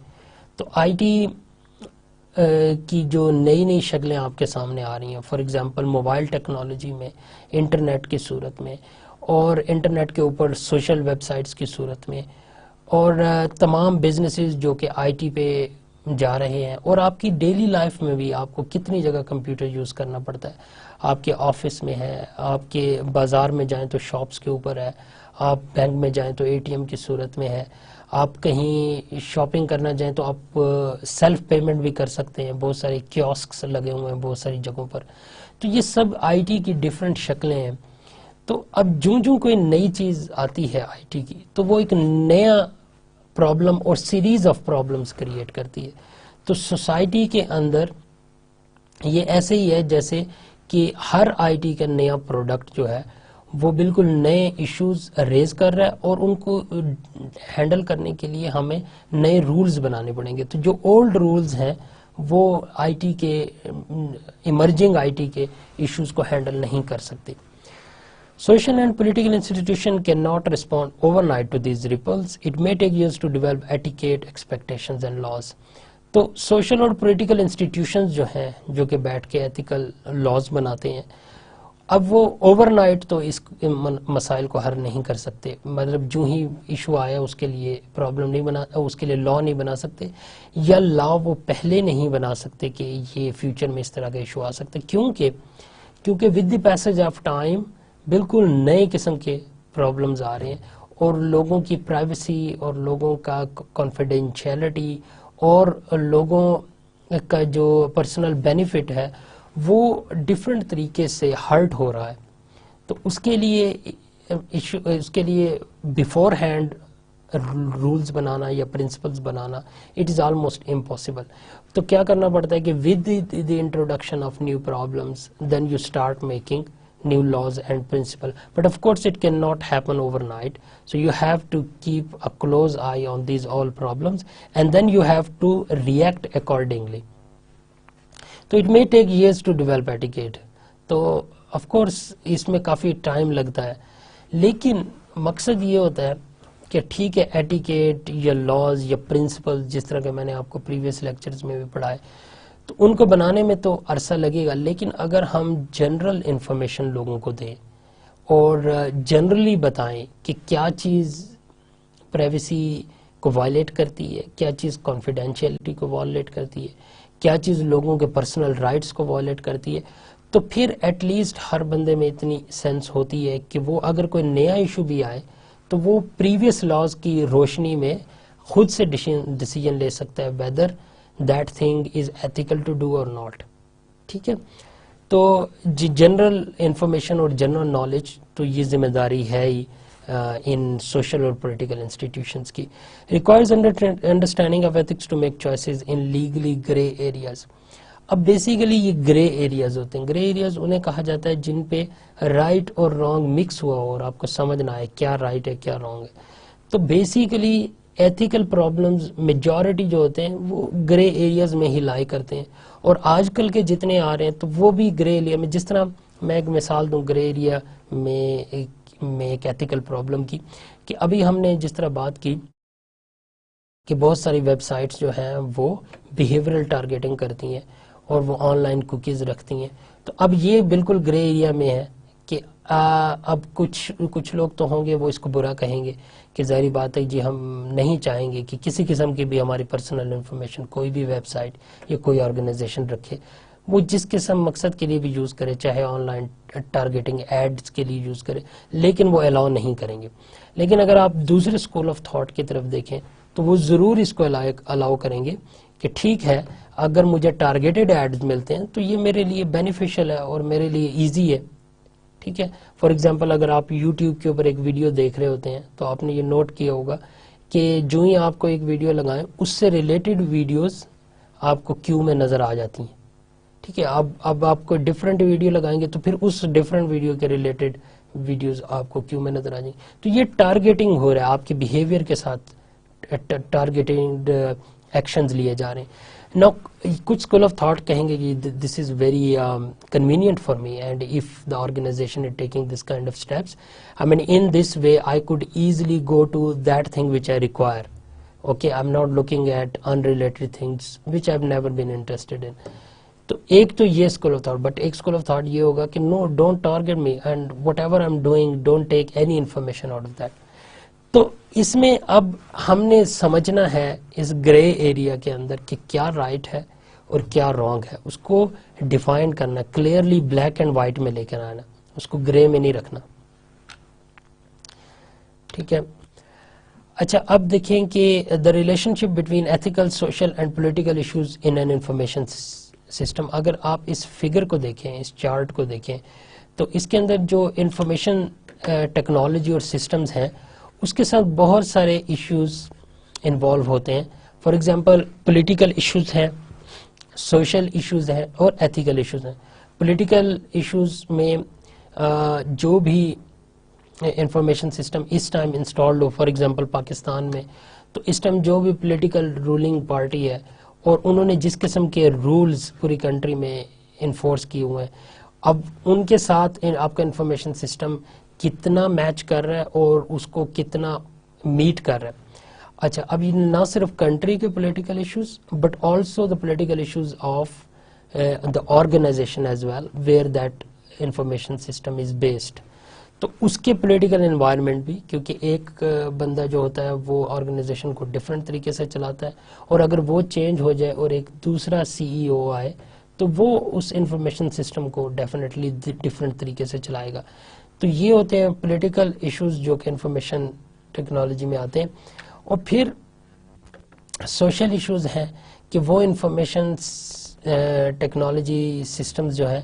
تو آئی ٹی کی جو نئی نئی شکلیں آپ کے سامنے آ رہی ہیں, فار ایگزامپل موبائل ٹیکنالوجی میں, انٹرنیٹ کی صورت میں, اور انٹرنیٹ کے اوپر سوشل ویب سائٹس کی صورت میں, اور تمام بزنسز جو کہ آئی ٹی پہ جا رہے ہیں, اور آپ کی ڈیلی لائف میں بھی آپ کو کتنی جگہ کمپیوٹر یوز کرنا پڑتا ہے. آپ کے آفس میں ہے, آپ کے بازار میں جائیں تو شاپس کے اوپر ہے, آپ بینک میں جائیں تو اے ٹی ایم کی صورت میں ہے, آپ کہیں شاپنگ کرنا جائیں تو آپ سیلف پیمنٹ بھی کر سکتے ہیں, بہت سارے کیوسکس لگے ہوئے ہیں بہت ساری جگہوں پر. تو یہ سب آئی ٹی کی ڈیفرنٹ شکلیں ہیں. تو اب جوں کوئی نئی چیز آتی ہے آئی ٹی کی, تو وہ ایک نیا پرابلم اور سیریز آف پرابلمس کریٹ کرتی ہے. تو سوسائٹی کے اندر یہ ایسے ہی ہے جیسے کہ ہر آئی ٹی کا نیا پروڈکٹ جو ہے وہ بالکل نئے ایشوز ریز کر رہا ہے, اور ان کو ہینڈل کرنے کے لیے ہمیں نئے رولز بنانے پڑیں گے. تو جو اولڈ رولز ہیں وہ آئی ٹی کے ایمرجنگ آئی ٹی کے ایشوز کو ہینڈل نہیں کر سکتے. Social and political institutions cannot respond overnight to these ripples. It may take years to develop etiquette, expectations and laws. تو سوشل اور پولیٹیکل انسٹیٹیوشنز جو ہیں جو کہ بیٹھ کے ایتھیکل لاز بناتے ہیں, اب وہ اوور نائٹ تو اس مسائل کو حل نہیں کر سکتے. مطلب جو ہی ایشو آیا اس کے لیے پرابلم نہیں بنا, اس کے لیے لا نہیں بنا سکتے, یا لا وہ پہلے نہیں بنا سکتے کہ یہ فیوچر میں اس طرح کا ایشو آ سکتے, کیونکہ with the passage of time بالکل نئے قسم کے پرابلمز آ رہے ہیں, اور لوگوں کی پرائیویسی اور لوگوں کا کانفیڈینشیلٹی اور لوگوں کا جو پرسنل بینیفٹ ہے وہ ڈفرینٹ طریقے سے ہرٹ ہو رہا ہے. تو اس کے لیے بیفور ہینڈ رولز بنانا یا پرنسپلز بنانا اٹ از آلموسٹ امپاسبل. تو کیا کرنا پڑتا ہے کہ with the introduction of new problems then you start making new laws and principle, but of course it cannot happen overnight, so you have to keep a close eye on these all problems and then you have to react accordingly. So it may take years to develop etiquette, تو of course اس میں کافی time لگتا ہے, لیکن مقصد یہ ہوتا ہے کہ ٹھیک ہے ایٹیکیٹ یا لاز یا پرنسپل جس طرح کہ میں نے آپ کو پریویس لیکچرز میں بھی پڑھائے, تو ان کو بنانے میں تو عرصہ لگے گا, لیکن اگر ہم جنرل انفارمیشن لوگوں کو دیں اور جنرلی بتائیں کہ کیا چیز پرائیویسی کو وائلیٹ کرتی ہے, کیا چیز کانفیڈینشیلٹی کو وائلیٹ کرتی ہے, کیا چیز لوگوں کے پرسنل رائٹس کو وائلیٹ کرتی ہے, تو پھر ایٹ لیسٹ ہر بندے میں اتنی سینس ہوتی ہے کہ وہ اگر کوئی نیا ایشو بھی آئے تو وہ پریویس لاز کی روشنی میں خود سے ڈیسیجن لے سکتا ہے whether that thing is ethical to do or not. ٹھیک ہے, تو جنرل انفارمیشن اور جنرل نالج تو یہ ذمہ داری ہے ہی ان سوشل اور پولیٹیکل انسٹیٹیوشنس کی. Requires understanding of ethics to make choices in legally grey areas. اب بیسیکلی یہ گرے ایریاز ہوتے ہیں. گرے ایریاز انہیں کہا جاتا ہے جن پہ رائٹ اور رانگ مکس ہوا ہو اور آپ کو سمجھ نہ آئے کیا رائٹ ہے کیا رانگ ہے. تو بیسیکلی ایتھیکل پرابلمز میجورٹی جو ہوتے ہیں وہ گرے ایریاز میں ہی لائی کرتے ہیں, اور آج کل کے جتنے آ رہے ہیں تو وہ بھی گرے ایریا میں. جس طرح میں ایک مثال دوں گرے ایریا میں ایک ایتھیکل پرابلم کی, کہ ابھی ہم نے جس طرح بات کی کہ بہت ساری ویب سائٹس جو ہیں وہ بیہیورل ٹارگیٹنگ کرتی ہیں اور وہ آن لائن کوکیز رکھتی ہیں, تو اب یہ بالکل گرے ایریا میں ہے کہ اب کچھ لوگ تو ہوں گے وہ اس کو برا کہیں گے کہ ظاہری بات ہے جی ہم نہیں چاہیں گے کہ کسی قسم کی بھی ہماری پرسنل انفارمیشن کوئی بھی ویب سائٹ یا کوئی آرگنائزیشن رکھے, وہ جس قسم مقصد کے لیے بھی یوز کرے, چاہے آن لائن ٹارگیٹنگ ایڈز کے لیے یوز کرے, لیکن وہ الاؤ نہیں کریں گے. لیکن اگر آپ دوسرے اسکول آف تھاٹ کی طرف دیکھیں تو وہ ضرور اس کو الاؤ کریں گے کہ ٹھیک ہے اگر مجھے ٹارگیٹڈ ایڈز ملتے ہیں تو یہ میرے لیے بینیفیشل ہے اور میرے لیے ایزی ہے. ٹھیک ہے, فار ایگزامپل اگر آپ یوٹیوب کے اوپر ایک ویڈیو دیکھ رہے ہوتے ہیں تو آپ نے یہ نوٹ کیا ہوگا کہ جو ہی آپ کو ایک ویڈیو لگائیں اس سے ریلیٹڈ ویڈیوز آپ کو کیو میں نظر آ جاتی ہیں. ٹھیک ہے, اب آپ کو ڈفرینٹ ویڈیو لگائیں گے تو پھر اس ڈفرینٹ ویڈیو کے ریلیٹڈ ویڈیوز آپ کو کیو میں نظر آ جائیں گے. تو یہ ٹارگیٹنگ ہو رہا ہے, آپ کے بیہیویئر کے ساتھ ٹارگیٹنگ ایکشنز لیے جا رہے ہیں. Now, کچھ اسکول آف تھاٹ کہیں گے کہ this is very convenient for me, and if the organization is taking this kind of steps, I mean in this way I could easily go to that thing which I require. Okay, I'm not looking at unrelated things which I've never been interested in. تو ایک تو یہ school of thought, but ایک school of thought یہ ہوگا کہ no, don't target me and whatever I'm doing, don't take any information out of that. تو اس میں اب ہم نے سمجھنا ہے اس گرے ایریا کے اندر کہ کیا رائٹ ہے اور کیا رانگ ہے, اس کو ڈیفائن کرنا, کلیئرلی بلیک اینڈ وائٹ میں لے کر آنا, اس کو گرے میں نہیں رکھنا. ٹھیک ہے, اچھا اب دیکھیں کہ the relation ship between ethical, social and political issues in an information system. اگر آپ اس فگر کو دیکھیں, اس چارٹ کو دیکھیں, تو اس کے اندر جو انفارمیشن ٹیکنالوجی اور سسٹمز ہیں اس کے ساتھ بہت سارے ایشوز انوالو ہوتے ہیں. فار ایگزامپل پولیٹیکل ایشوز ہیں, سوشل ایشوز ہیں اور ایتھیکل ایشوز ہیں. پولیٹیکل ایشوز میں جو بھی انفارمیشن سسٹم اس ٹائم انسٹالڈ ہو, فار ایگزامپل پاکستان میں, تو اس ٹائم جو بھی پولیٹیکل رولنگ پارٹی ہے اور انہوں نے جس قسم کے رولز پوری کنٹری میں انفورس کیے ہوئے ہیں, اب ان کے ساتھ آپ کا انفارمیشن سسٹم کتنا میچ کر رہا ہے اور اس کو کتنا میٹ کر رہا ہے. اچھا, اب یہ نہ صرف کنٹری کے political issues but also the political issues of the organisation as well where that information system is based. تو اس کے پولیٹیکل انوائرمنٹ بھی, کیونکہ ایک بندہ جو ہوتا ہے وہ آرگنائزیشن کو ڈفرینٹ طریقے سے چلاتا ہے, اور اگر وہ چینج ہو جائے اور ایک دوسرا CEO آئے تو وہ اس انفارمیشن سسٹم کو ڈیفینیٹلی ڈفرینٹ طریقے سے چلائے گا. تو یہ ہوتے ہیں پولیٹیکل ایشوز جو کہ انفارمیشن ٹیکنالوجی میں آتے ہیں. اور پھر سوشل ایشوز ہیں کہ وہ انفارمیشن ٹیکنالوجی سسٹمز جو ہے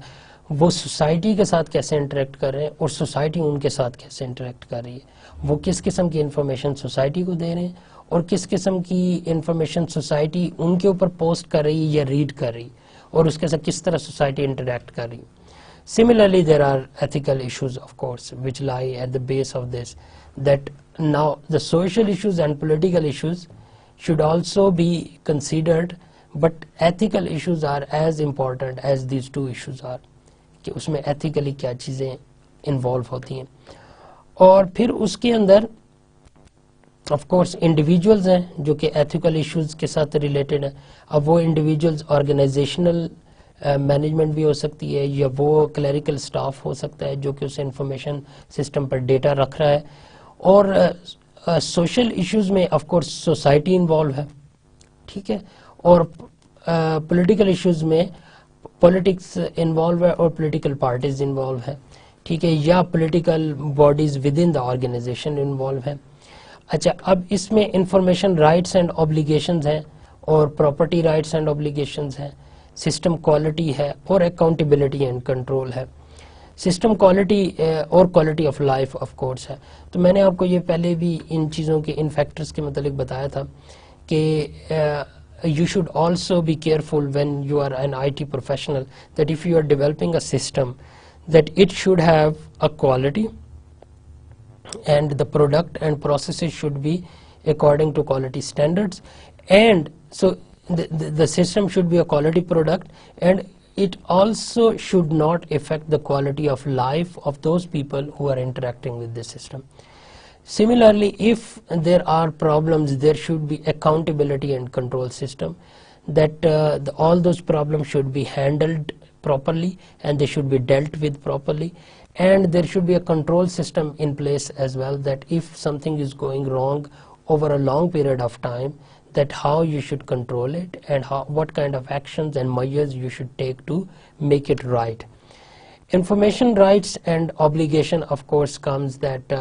وہ سوسائٹی کے ساتھ کیسے انٹریکٹ کر رہے ہیں اور سوسائٹی ان کے ساتھ کیسے انٹریکٹ کر رہی ہے، وہ کس قسم کی انفارمیشن سوسائٹی کو دے رہے ہیں اور کس قسم کی انفارمیشن سوسائٹی ان کے اوپر پوسٹ کر رہی ہے یا ریڈ کر رہی اور اس کے ساتھ کس طرح سوسائٹی انٹریکٹ کر رہی. Similarly, there are ethical issues, of course, which lie at the base of this, that now the social issues and political issues should also be considered, but ethical issues are as important as these two issues are, کہ اس میں ethically کیا چیزیں involve ہوتی ہیں. اور پھر اس کے اندر of course individuals ہیں جو کہ ethical issues کے ساتھ related ہیں. اب وہ individuals organizational مینجمنٹ بھی ہو سکتی ہے یا وہ کلیریکل سٹاف ہو سکتا ہے جو کہ اس انفارمیشن سسٹم پر ڈیٹا رکھ رہا ہے. اور سوشل ایشوز میں آف کورس سوسائٹی انوالو ہے، ٹھیک ہے، اور پولیٹیکل ایشوز میں پولیٹکس انوالو ہے اور پولیٹیکل پارٹیز انوالو ہے، ٹھیک ہے، یا political bodies with in the organisation involve ہے. اچھا، اب اس میں انفارمیشن رائٹس اینڈ اوبلیگیشنز ہیں اور پراپرٹی رائٹس اینڈ اوبلیگیشنز ہیں، سسٹم کوالٹی ہے اور اکاؤنٹیبلٹی اینڈ کنٹرول ہے. سسٹم کوالٹی اور quality of life of course ہے. تو میں نے آپ کو یہ پہلے بھی ان چیزوں کے ان فیکٹرز کے متعلق بتایا تھا کہ you should also be careful when you are an IT professional that if you are developing a system that it should have a quality and the product and processes should be according to quality standards, and so the system should be a quality product and it also should not affect the quality of life of those people who are interacting with the system. Similarly, if there are problems, there should be accountability and control system that all those problems should be handled properly and they should be dealt with properly, and there should be a control system in place as well that if something is going wrong over a long period of time, that how you should control it and what kind of actions and measures you should take to make it right. Information rights and obligation of course comes that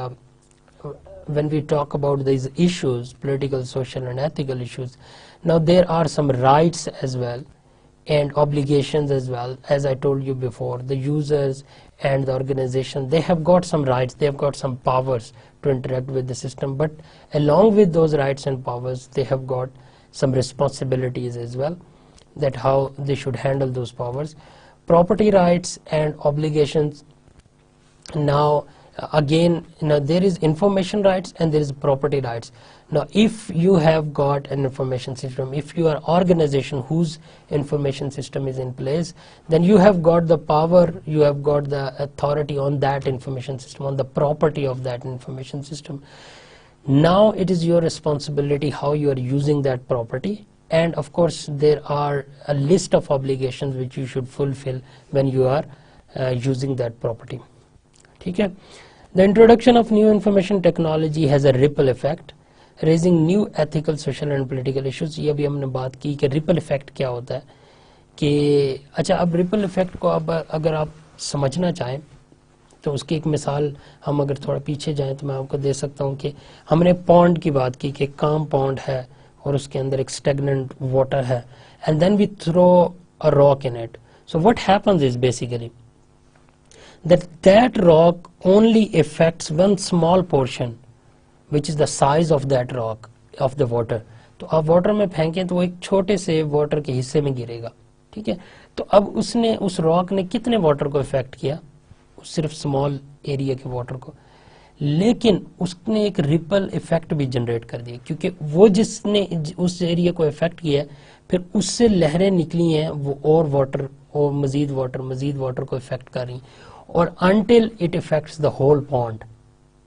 when we talk about these issues, political, social and ethical issues, now there are some rights as well and obligations as well. As I told you before, the users and the organization, they have got some rights, they have got some powers to interact with the system, but along with those rights and powers, they have got some responsibilities as well, that how they should handle those powers. Property rights and obligations, now again, there is information rights and there is property rights. Now if you have got an information system, if you are an organization whose information system is in place, then you have got the power, you have got the authority on that information system, on the property of that information system. Now it is your responsibility how you are using that property, and of course there are a list of obligations which you should fulfill when you are using that property. Okay. The introduction of new information technology has a ripple effect, raising new ethical, social and political issues. یہ بھی ہم نے بات کی کہ ripple effect کیا ہوتا ہے کہ اچھا اب ripple effect کو اب اگر آپ سمجھنا چاہیں تو اس کی ایک مثال ہم اگر تھوڑا پیچھے جائیں تو میں آپ کو دے سکتا ہوں کہ ہم نے پونڈ کی بات کی کہ کام پونڈ ہے اور اس کے اندر ایک stagnant water ہے and then we throw a rock in it. So what happens is basically that rock only affects one small portion which is the size of that rock of the water. تو آپ water میں پھینکیں تو وہ ایک چھوٹے سے water کے حصے میں گرے گا، ٹھیک ہے. تو اب اس راک نے کتنے واٹر کو افیکٹ کیا؟ صرف اسمال ایریا کے واٹر کو، لیکن اس نے ایک ریپل افیکٹ بھی جنریٹ کر دیا کیونکہ وہ جس نے اس ایریا کو افیکٹ کیا پھر اس سے لہریں نکلی ہیں وہ اور واٹر اور مزید واٹر کو افیکٹ کر رہی ہیں اور until it affects the whole pond.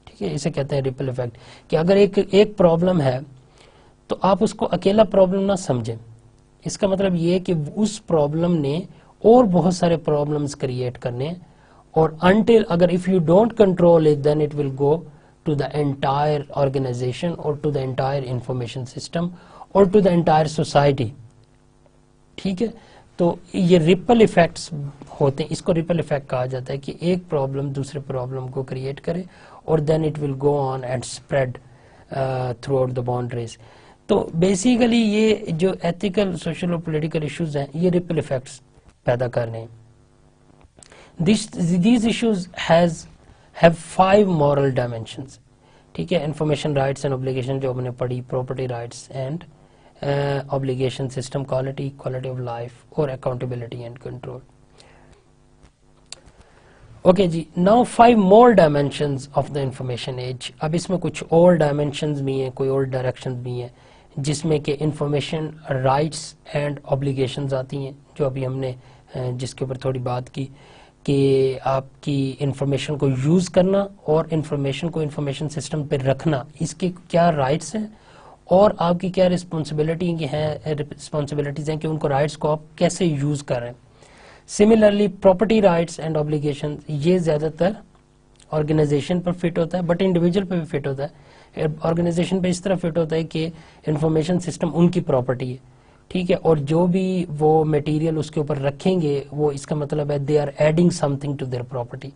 ٹھیک ہے، اسے کہتے ہیں ریپل افیکٹ کہ اگر ایک پرابلم ہے تو آپ اس کو اکیلا پرابلم نہ سمجھیں. اس کا مطلب یہ کہ اس پرابلم نے اور بہت سارے پرابلمز کریٹ کرنے اور until اگر if you don't control it then it will go to the entire organization or to the entire information system or to the entire society. ٹھیک ہے، تو یہ ریپل ایفیکٹس ہوتے ہیں، اس کو ریپل ایفیکٹ کہا جاتا ہے کہ ایک پرابلم دوسرے پرابلم کو کریٹ کرے اور then it will go on and spread throughout the boundaries. تو بیسیکلی یہ جو ایتھیکل سوشل اور پولیٹیکل ایشوز ہیں یہ ریپل ایفیکٹس پیدا کر رہے ہیں. These issues have 5 moral dimensions. ٹھیک ہے, انفارمیشن رائٹس اینڈ اوبلیگیشن جو ہم نے پڑھی, property rights and obligation, system quality, quality of life اور accountability and control. اوکے جی, now 5 more dimensions of the information age. اب اس میں کچھ اور dimensions بھی ہیں, کوئی اور directions بھی ہیں جس میں کہ انفارمیشن رائٹس اینڈ obligations آتی ہیں, جو ابھی ہم نے جس کے اوپر تھوڑی بات کی کہ آپ کی انفارمیشن کو یوز کرنا اور انفارمیشن کو انفارمیشن سسٹم پہ رکھنا, اس کے کیا رائٹس ہیں اور آپ کی کیا رسپانسبلٹیز ہیں کہ ان کو رائٹس کو آپ کیسے یوز کر رہے ہیں. Similarly property rights and obligation یہ زیادہ تر آرگنائزیشن پر فٹ ہوتا ہے, بٹ انڈیویجول پہ بھی فٹ ہوتا ہے. آرگنائزیشن پہ اس طرح فٹ ہوتا ہے کہ انفارمیشن سسٹم ان کی پراپرٹی ہے, ٹھیک ہے, اور جو بھی وہ میٹیریل اس کے اوپر رکھیں گے وہ اس کا مطلب ہے they are adding something to their property.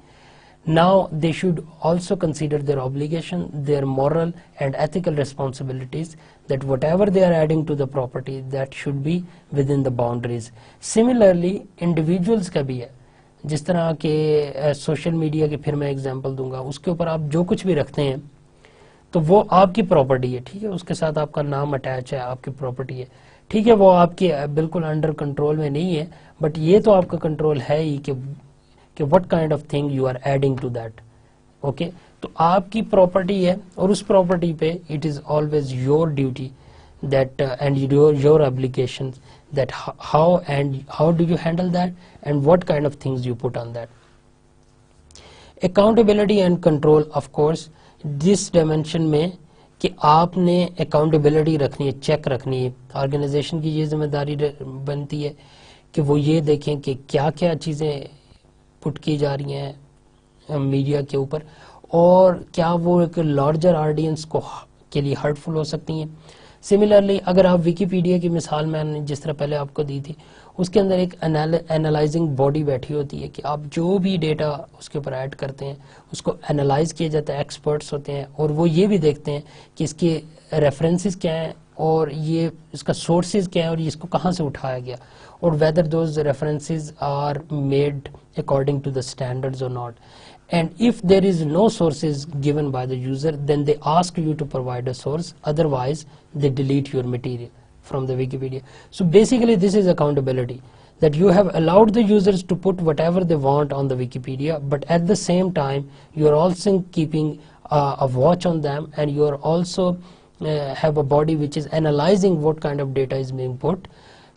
Now they should also consider their obligation, their moral and ethical responsibilities, that whatever they are adding to the property, that should be within the boundaries. Similarly, individuals کا بھی ہے, جس طرح کہ social media کی پھر میں example دوں گا, اس کے اوپر آپ جو کچھ بھی رکھتے ہیں تو وہ آپ کی پراپرٹی ہے, ٹھیک ہے, اس کے ساتھ آپ کا نام اٹیچ ہے, آپ کی پراپرٹی ہے, ٹھیک ہے, وہ آپ کے بالکل انڈر کنٹرول میں نہیں ہے, بٹ یہ تو آپ کا کنٹرول ہے ہی کہ what kind of thing you are adding to that. Okay, تو آپ کی پراپرٹی ہے اور اس پراپرٹی پہ it is always your duty that and your obligation that how do you handle that and what kind of things you put on that. Accountability and control, of course, this dimension میں کہ آپ نے accountability رکھنی ہے, check رکھنی ہے. Organization کی یہ ذمہ داری بنتی ہے کہ وہ یہ دیکھیں کہ کیا کیا چیزیں پٹ کی جا رہی ہیں میڈیا کے اوپر اور کیا وہ ایک لارجر آڈینس کو کے لیے ہرٹفل ہو سکتی ہیں. سملرلی اگر آپ ویکیپیڈیا کی مثال میں نے جس طرح پہلے آپ کو دی تھی, اس کے اندر ایک انالائزنگ باڈی بیٹھی ہوتی ہے کہ آپ جو بھی ڈیٹا اس کے اوپر ایڈ کرتے ہیں اس کو انالائز کیا جاتا ہے, ایکسپرٹس ہوتے ہیں اور وہ یہ بھی دیکھتے ہیں کہ اس کے ریفرنسز کیا ہیں اور یہ اس کا سورسز کیا ہیں اور یہ اس کو کہاں سے اٹھایا گیا, اور whether those references are made according to the standards or not. And if there is no sources given by the user, then they ask you to provide a source, otherwise they delete your material from the Wikipedia. So basically this is accountability, that you have allowed the users to put whatever they want on the Wikipedia, but at the same time you are also keeping a watch on them, and you are also have a body which is analyzing what kind of data is being put,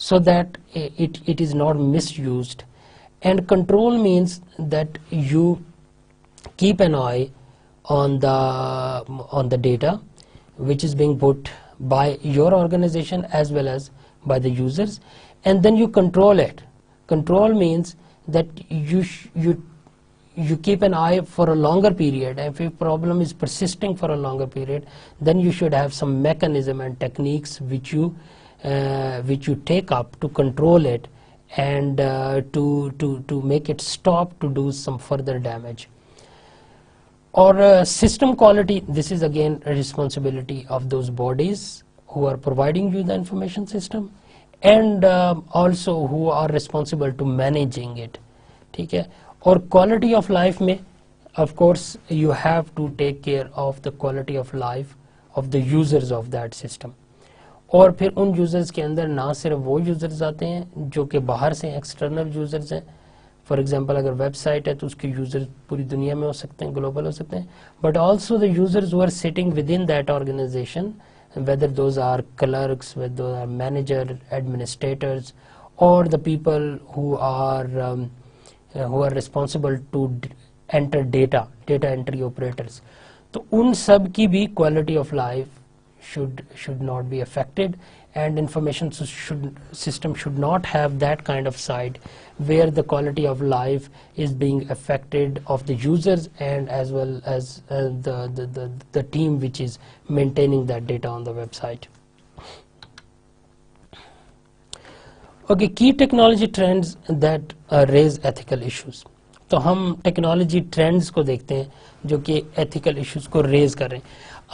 so that it is not misused. And control means that you keep an eye on the data which is being put by your organization as well as by the users, and then you control it. Control means that you keep an eye for a longer period, and if a problem is persisting for a longer period, then you should have some mechanism and techniques which you take up to control it and to make it stop to do some further damage. Or system quality, this is again a responsibility of those bodies who are providing you the information system, and also who are responsible to managing it. ٹھیک ہے, اور quality of life میں of course you have to take care of the quality of life of the users of that system. اور پھر ان users کے اندر نہ صرف وہ یوزرز آتے ہیں جو کہ باہر سے ایکسٹرنل یوزرز ہیں. فار ایگزامپل اگر ویب سائٹ ہے تو اس کے یوزرز پوری دنیا میں ہو سکتے ہیں, گلوبل ہو سکتے ہیں, but also the users who are sitting with in that organisation, whether those are clerks, whether those are manager, administrators, or the people who are responsible to enter data entry operators. تو ان سب کی بھی quality of life should not be affected, and information system should not have that kind of side where the quality of life is being affected of the users and as well as the team which is maintaining that data on the website. Okay, key technology trends that raise ethical issues. تو ہم technology trends کو دیکھتے ہیں جو کہ ethical issues کو raise کر رہے ہیں.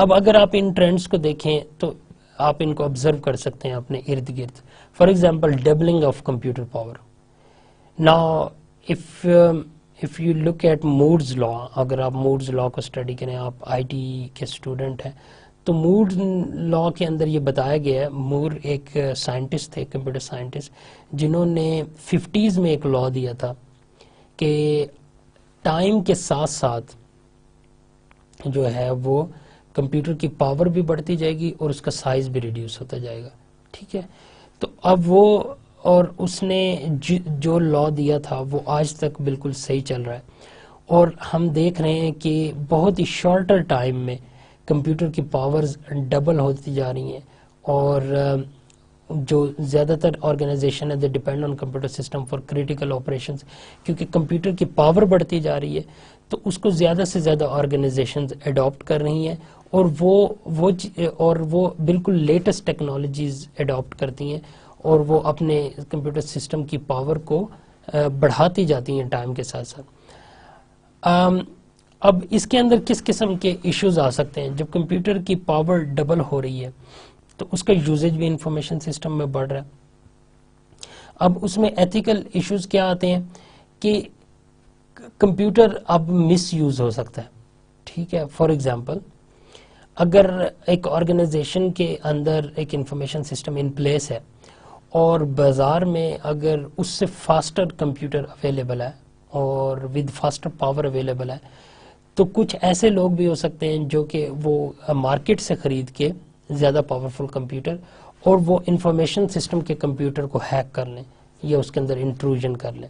اب اگر آپ ان ٹرینڈز کو دیکھیں تو آپ ان کو آبزرو کر سکتے ہیں اپنے ارد گرد. For example doubling of computer power. Now if you look at Moore's law, اگر آپ Moore's law کو اسٹڈی کریں, آپ آئی ٹی کے اسٹوڈنٹ ہیں, تو Moore's law کے اندر یہ بتایا گیا ہے. مور ایک سائنٹسٹ تھے, کمپیوٹر سائنٹسٹ, جنہوں نے 50s میں ایک لا دیا تھا کہ ٹائم کے ساتھ ساتھ جو ہے وہ کمپیوٹر کی پاور بھی بڑھتی جائے گی اور اس کا سائز بھی ریڈیوس ہوتا جائے گا. ٹھیک ہے, تو اب وہ اور اس نے جو لا دیا تھا وہ آج تک بالکل صحیح چل رہا ہے, اور ہم دیکھ رہے ہیں کہ بہت ہی شارٹر ٹائم میں کمپیوٹر کی پاورز ڈبل ہوتی جا رہی ہیں, اور جو زیادہ تر آرگنائزیشن ہے they depend on computer system for critical operations, کیونکہ کمپیوٹر کی پاور بڑھتی جا رہی ہے تو اس کو زیادہ سے زیادہ آرگنائزیشنز اڈاپٹ کر رہی ہیں, اور وہ بالکل لیٹسٹ ٹیکنالوجیز اڈاپٹ کرتی ہیں, اور وہ اپنے کمپیوٹر سسٹم کی پاور کو بڑھاتی جاتی ہیں ٹائم کے ساتھ ساتھ. اب اس کے اندر کس قسم کے ایشوز آ سکتے ہیں؟ جب کمپیوٹر کی پاور ڈبل ہو رہی ہے تو اس کا یوزیج بھی انفارمیشن سسٹم میں بڑھ رہا ہے. اب اس میں ایتھیکل ایشوز کیا آتے ہیں کہ کمپیوٹر اب مس یوز ہو سکتا ہے. ٹھیک ہے, فار ایگزامپل اگر ایک آرگنائزیشن کے اندر ایک انفارمیشن سسٹم ان پلیس ہے اور بازار میں اگر اس سے فاسٹر کمپیوٹر اویلیبل ہے اور ود فاسٹر پاور اویلیبل ہے, تو کچھ ایسے لوگ بھی ہو سکتے ہیں جو کہ وہ مارکیٹ سے خرید کے زیادہ پاورفل کمپیوٹر اور وہ انفارمیشن سسٹم کے کمپیوٹر کو ہیک کر لیں یا اس کے اندر انٹروژن کر لیں.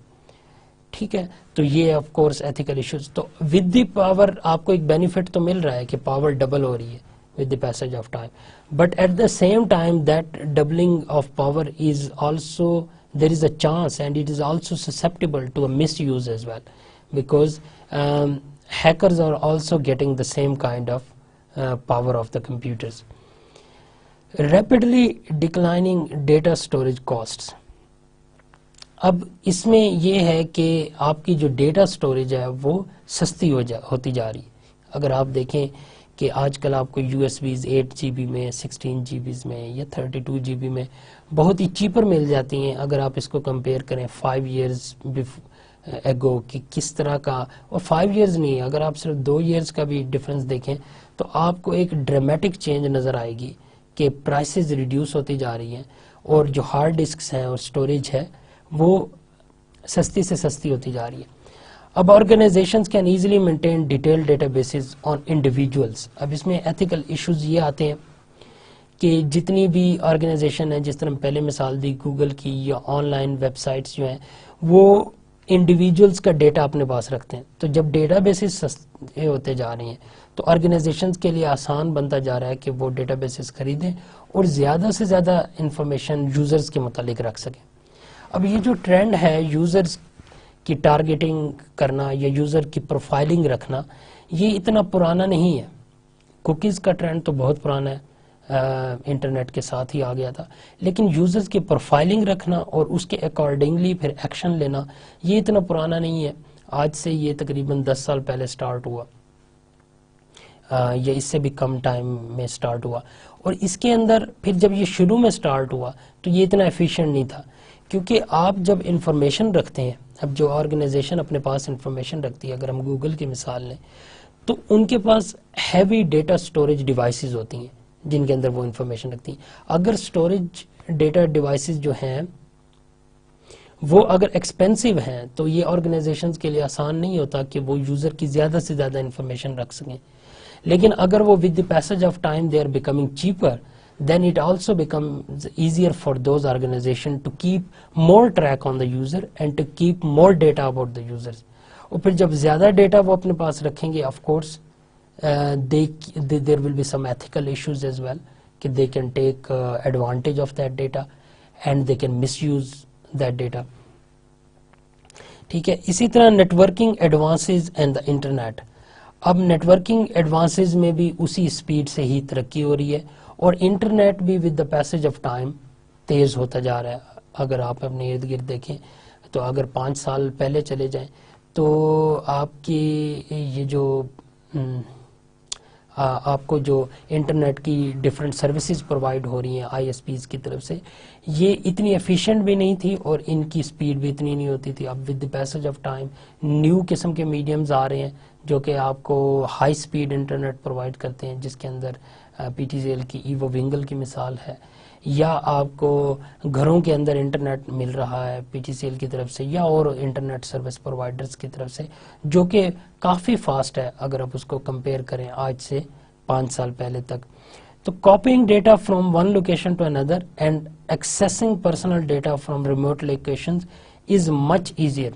ٹھیک ہے, تو یہ آف کورس ایتھیکل ایشوز. تو ود دی پاور آپ کو ایک بینیفٹ تو مل رہا ہے کہ پاور ڈبل ہو رہی ہے with the passage of time, but at the same time that doubling of power is also, there is a chance and it is also susceptible to a misuse as well, because hackers are also getting the same kind of power of the computers. Rapidly declining data storage costs. اب اس میں یہ ہے کہ آپ کی جو data storage ہے وہ سستی ہوتی جا رہی ہے. اگر آپ دیکھیں کہ آج کل آپ کو یو ایس بیز 8 جی بی میں 16 جی بیز میں یا 32 جی بی میں بہت ہی چیپر مل جاتی ہیں. اگر آپ اس کو کمپیئر کریں 5 ایئرز ایگو کہ کس طرح کا, اور 5 ایئرز نہیں, اگر آپ صرف 2 ایئرز کا بھی ڈفرنس دیکھیں تو آپ کو ایک ڈرامیٹک چینج نظر آئے گی کہ پرائسز ریڈیوس ہوتی جا رہی ہیں اور جو ہارڈ ڈسکس ہیں اور سٹوریج ہے وہ سستی سے سستی ہوتی جا رہی ہے. اب organisations can easily maintain detail databases on individuals. اب اس میں ایتھیکل ایشوز یہ آتے ہیں کہ جتنی بھی آرگنائزیشن ہیں, جس طرح پہلے مثال دی گوگل کی یا آن لائن ویب سائٹس جو ہیں, وہ انڈیویجولس کا ڈیٹا اپنے پاس رکھتے ہیں. تو جب ڈیٹا بیسز سستے ہوتے جا رہے ہیں تو آرگنائزیشنز کے لیے آسان بنتا جا رہا ہے کہ وہ ڈیٹا بیسز خریدیں اور زیادہ سے زیادہ انفارمیشن یوزرز کے متعلق رکھ سکیں. اب یہ جو ٹرینڈ ہے یوزرز کی ٹارگیٹنگ کرنا یا یوزر کی پروفائلنگ رکھنا, یہ اتنا پرانا نہیں ہے. کوکیز کا ٹرینڈ تو بہت پرانا ہے, انٹرنیٹ کے ساتھ ہی آ گیا تھا, لیکن یوزرز کی پروفائلنگ رکھنا اور اس کے اکارڈنگلی پھر ایکشن لینا یہ اتنا پرانا نہیں ہے. آج سے یہ تقریباً 10 سال پہلے سٹارٹ ہوا یا اس سے بھی کم ٹائم میں سٹارٹ ہوا. اور اس کے اندر پھر جب یہ شروع میں سٹارٹ ہوا تو یہ اتنا ایفیشینٹ نہیں تھا, کیونکہ آپ جب انفارمیشن رکھتے ہیں, اب جو آرگنائزیشن اپنے پاس انفارمیشن رکھتی ہے, اگر ہم گوگل کی مثال لیں تو ان کے پاس ہیوی ڈیٹا سٹوریج ڈیوائسز ہوتی ہیں جن کے اندر وہ انفارمیشن رکھتی ہیں. اگر سٹوریج ڈیٹا ڈیوائسز جو ہیں وہ اگر ایکسپینسو ہیں تو یہ آرگنائزیشنز کے لیے آسان نہیں ہوتا کہ وہ یوزر کی زیادہ سے زیادہ انفارمیشن رکھ سکیں. لیکن اگر وہ with the passage of time they are becoming cheaper, then it also becomes easier for those organizations to keep more track on the user and to keep more data about the users. اور پھر جب زیادہ data وہ اپنے پاس رکھیں گے, of course there will be some ethical issues as well, کہ they can take advantage of that data and they can misuse that data. ٹھیک ہے, اسی طرح networking advances and the internet. اب نیٹورکنگ ایڈوانسز میں بھی اسی اسپیڈ سے ہی ترقی ہو رہی ہے اور انٹرنیٹ بھی with the passage of time تیز ہوتا جا رہا ہے. اگر آپ اپنے ارد گرد دیکھیں تو اگر 5 سال پہلے چلے جائیں تو آپ کی یہ جو آپ کو جو انٹرنیٹ کی ڈفرینٹ سروسز پرووائڈ ہو رہی ہیں آئی ایس پیز کی طرف سے، یہ اتنی ایفیشینٹ بھی نہیں تھی اور ان کی سپیڈ بھی اتنی نہیں ہوتی تھی. اب with the passage of time new قسم کے میڈیمز آ رہے ہیں جو کہ آپ کو ہائی سپیڈ انٹرنیٹ پرووائڈ کرتے ہیں، جس کے اندر پی ٹی سی ایل کی ایوو ونگل کی مثال ہے، یا آپ کو گھروں کے اندر انٹرنیٹ مل رہا ہے پی ٹی سی ایل کی طرف سے یا اور انٹرنیٹ سروس پرووائڈرز کی طرف سے، جو کہ کافی فاسٹ ہے اگر آپ اس کو کمپیئر کریں آج سے 5 سال پہلے تک. تو copying data from one location to another and accessing personal data from remote locations is much easier.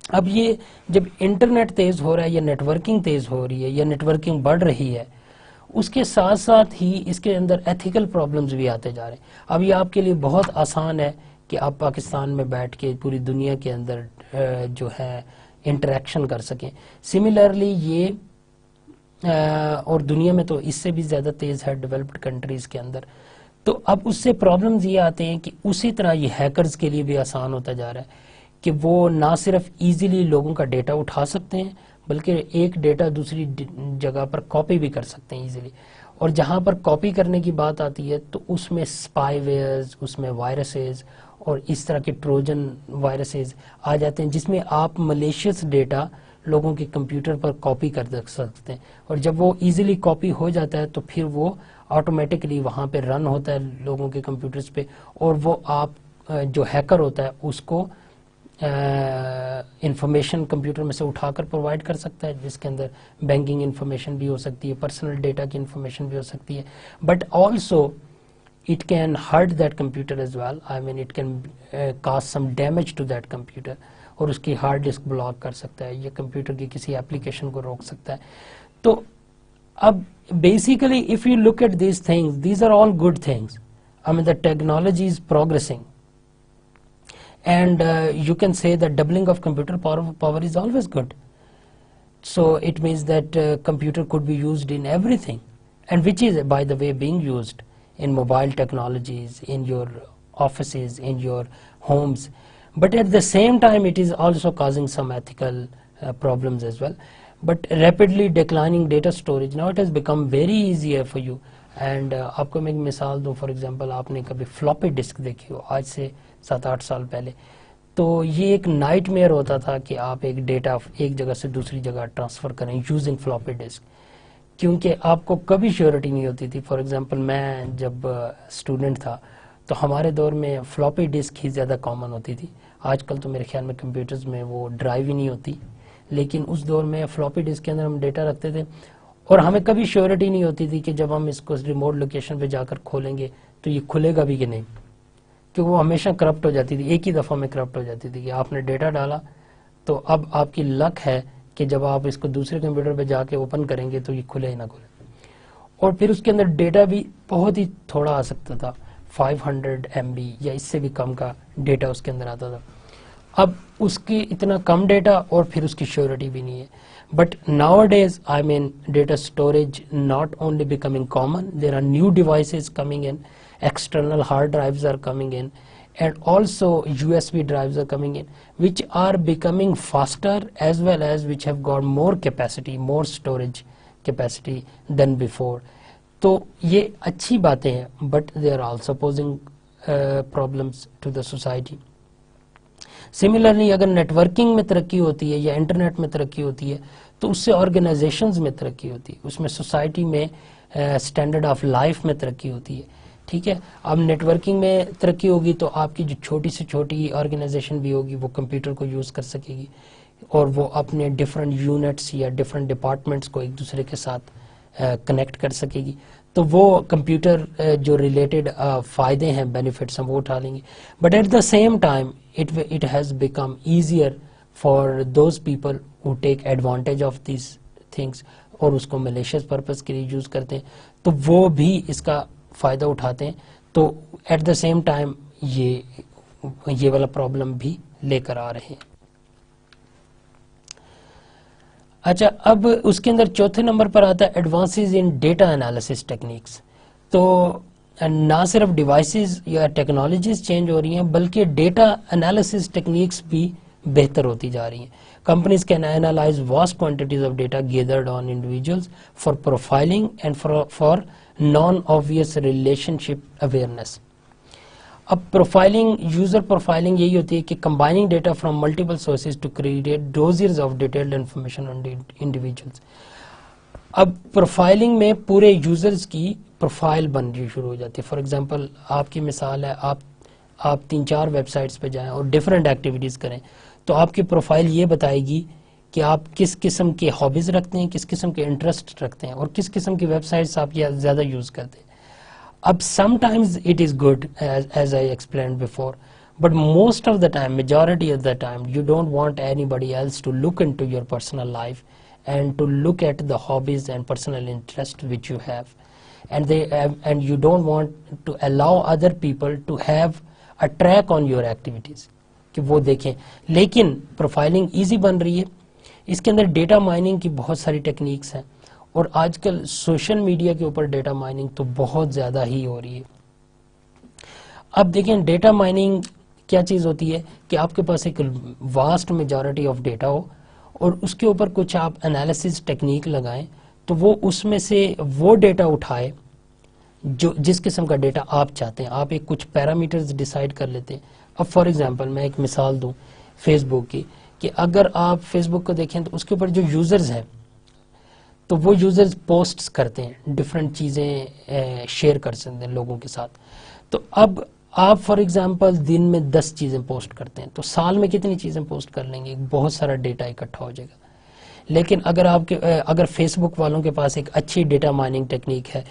اب یہ جب انٹرنیٹ تیز ہو رہا ہے یا نیٹ ورکنگ تیز ہو رہی ہے یا نیٹ ورکنگ بڑھ رہی ہے، اس کے ساتھ ساتھ ہی اس کے اندر ایتھیکل پرابلمز بھی آتے جا رہے ہیں. اب یہ آپ کے لیے بہت آسان ہے کہ آپ پاکستان میں بیٹھ کے پوری دنیا کے اندر جو ہے انٹریکشن کر سکیں. سملرلی یہ اور دنیا میں تو اس سے بھی زیادہ تیز ہے ڈیولپڈ کنٹریز کے اندر. تو اب اس سے پرابلمز یہ آتے ہیں کہ اسی طرح یہ ہیکرز کے لیے بھی آسان ہوتا جا رہا ہے کہ وہ نہ صرف ایزیلی لوگوں کا ڈیٹا اٹھا سکتے ہیں بلکہ ایک ڈیٹا دوسری جگہ پر کاپی بھی کر سکتے ہیں ایزیلی. اور جہاں پر کاپی کرنے کی بات آتی ہے تو اس میں اسپائی ویئرز، اس میں وائرسز اور اس طرح کے ٹروجن وائرسز آ جاتے ہیں جس میں آپ ملیشیس ڈیٹا لوگوں کے کمپیوٹر پر کاپی کر سکتے ہیں. اور جب وہ ایزیلی کاپی ہو جاتا ہے تو پھر وہ آٹومیٹکلی وہاں پہ رن ہوتا ہے لوگوں کے کمپیوٹرز پہ، اور وہ آپ جو ہیکر ہوتا ہے اس کو انفارمیشن کمپیوٹر میں سے اٹھا کر پرووائڈ کر سکتا ہے، جس کے اندر بینکنگ انفارمیشن بھی ہو سکتی ہے، پرسنل ڈیٹا کی انفارمیشن بھی ہو سکتی ہے. But also it can hurt that computer as well. I mean it can cause some damage to that computer, اور اس کی ہارڈ ڈسک بلاک کر سکتا ہے یا کمپیوٹر کی کسی اپلیکیشن کو روک سکتا ہے. تو اب basically if you look at these things, these are all good things. I mean the technology is progressing. And you can say that doubling of computer power is always good. So it means that computer could be used in everything, and which is, by the way, being used in mobile technologies, in your offices, in your homes. But at the same time, it is also causing some ethical problems as well. But rapidly declining data storage, now it has become very easier for you. And آپ کو میں ایک مثال دوں. For example آپ نے کبھی floppy disk دیکھی ہو آج سے 7-8 سال پہلے، تو یہ ایک نائٹ میئر ہوتا تھا کہ آپ ایک ڈیٹا ایک جگہ سے دوسری جگہ ٹرانسفر کریں یوزنگ فلاپی ڈسک، کیونکہ آپ کو کبھی شیورٹی نہیں ہوتی تھی. فار ایگزامپل میں جب اسٹوڈنٹ تھا تو ہمارے دور میں فلاپی ڈسک ہی زیادہ کامن ہوتی تھی. آج کل تو میرے خیال میں کمپیوٹرز میں وہ ڈرائیو ہی نہیں ہوتی، لیکن اس دور میں فلاپی ڈسک کے اندر ہم ڈیٹا رکھتے تھے اور ہمیں کبھی شیورٹی نہیں ہوتی تھی کہ جب ہم اس کو ریموٹ لوکیشن پہ جا کر کھولیں گے تو یہ کھلے گا بھی کہ نہیں، کیونکہ وہ ہمیشہ کرپٹ ہو جاتی تھی، ایک ہی دفعہ میں کرپٹ ہو جاتی تھی کہ آپ نے ڈیٹا ڈالا تو اب آپ کی لک ہے کہ جب آپ اس کو دوسرے کمپیوٹر پہ جا کے اوپن کریں گے تو یہ کھلے ہی نہ کھلے. اور پھر اس کے اندر ڈیٹا بھی بہت ہی تھوڑا آ سکتا تھا، 500 MB یا اس سے بھی کم کا ڈیٹا اس کے اندر آتا تھا. اب اس کی اتنا کم ڈیٹا اور پھر اس کی شیورٹی بھی نہیں ہے. But nowadays, I mean, data storage not only becoming common, there are new devices coming in, external hard drives are coming in, and also USB drives are coming in, which are becoming faster as well as which have got more capacity, more storage capacity than before. تو یہ اچھی باتیں ہیں, but they are also posing problems to the society. Similarly اگر net working میں ترقی ہوتی ہے یا انٹرنیٹ میں ترقی ہوتی ہے تو اس سے آرگنائزیشنز میں ترقی ہوتی ہے, اس میں سوسائٹی میں اسٹینڈرڈ آف لائف میں ترقی ہوتی ہے. ٹھیک ہے, اب نیٹ ورکنگ میں ترقی ہوگی تو آپ کی جو چھوٹی سے چھوٹی آرگنائزیشن بھی ہوگی وہ کمپیوٹر کو یوز کر سکے گی اور وہ اپنے ڈفرینٹ یونٹس یا ڈفرینٹ ڈپارٹمنٹس کو ایک دوسرے کے ساتھ کنیکٹ کر سکے گی. تو وہ کمپیوٹر جو ریلیٹڈ فائدے ہیں, بینیفٹس ہیں, وہ اٹھا لیں گے. But at the same time it has become easier for those people who take advantage of these things اور اس کو malicious purpose کے لیے یوز کرتے ہیں, تو وہ بھی اس کا فائدہ اٹھاتے ہیں. تو ایٹ دا سیم ٹائم یہ والا پرابلم بھی لے کر آ رہے ہیں. اچھا, اب اس کے اندر چوتھے نمبر پر آتا ہے ایڈوانسز ان ڈیٹا انالیسس ٹیکنیکس. تو نہ صرف ڈیوائسز یا ٹیکنالوجیز چینج ہو رہی ہیں بلکہ ڈیٹا انالیسس ٹیکنیکس بھی بہتر ہوتی جا رہی ہیں. Companies can analyze vast quantities of data gathered on individuals for profiling and for non-obvious relationship awareness. اب پروفائلنگ، یوزر پروفائلنگ یہی ہوتی ہے کہ combining data from multiple sources to create dossiers of detailed information on individuals. اب profiling میں پورے users کی profile بننی شروع ہو جاتی ہے. فار ایگزامپل آپ کی مثال ہے، آپ 3-4 ویب سائٹس پہ جائیں اور ڈفرینٹ ایکٹیویٹیز کریں تو آپ کی پروفائل یہ بتائے گی کہ آپ کس قسم کے ہابیز رکھتے ہیں، کس قسم کے انٹرسٹ رکھتے ہیں اور کس قسم کی ویب سائٹس آپ زیادہ یوز کرتے ہیں. اب sometimes it is good as I explained before, but most of the time, majority of the time, you don't want anybody else to look into your personal life and to look at the hobbies and personal interests which you have, and you don't want to allow other people to have a track on your activities کہ وہ دیکھیں. لیکن profiling easy بن رہی ہے، اس کے اندر data mining کی بہت ساری ٹیکنیکس ہیں اور آج کل سوشل میڈیا کے اوپر ڈیٹا مائننگ تو بہت زیادہ ہی ہو رہی ہے. اب دیکھیں ڈیٹا مائننگ کیا چیز ہوتی ہے کہ آپ کے پاس ایک واسٹ میجورٹی آف ڈیٹا ہو اور اس کے اوپر کچھ آپ انالیسس ٹیکنیک لگائیں تو وہ اس میں سے وہ ڈیٹا اٹھائے جو جس قسم کا ڈیٹا آپ چاہتے ہیں. آپ ایک کچھ پیرامیٹرز ڈیسائیڈ کر لیتے ہیں. اب فار ایگزامپل میں ایک مثال دوں فیس بک کی کہ اگر آپ فیس بک کو دیکھیں تو اس کے اوپر جو یوزرز ہیں تو وہ یوزرز پوسٹس کرتے ہیں، ڈفرینٹ چیزیں شیئر کر سکتے ہیں لوگوں کے ساتھ. تو اب آپ فار ایگزامپل دن میں 10 چیزیں پوسٹ کرتے ہیں تو سال میں کتنی چیزیں پوسٹ کر لیں گے؟ بہت سارا ڈیٹا اکٹھا ہو جائے گا. لیکن اگر فیس بک والوں کے پاس ایک اچھی ڈیٹا مائننگ ٹیکنیک ہے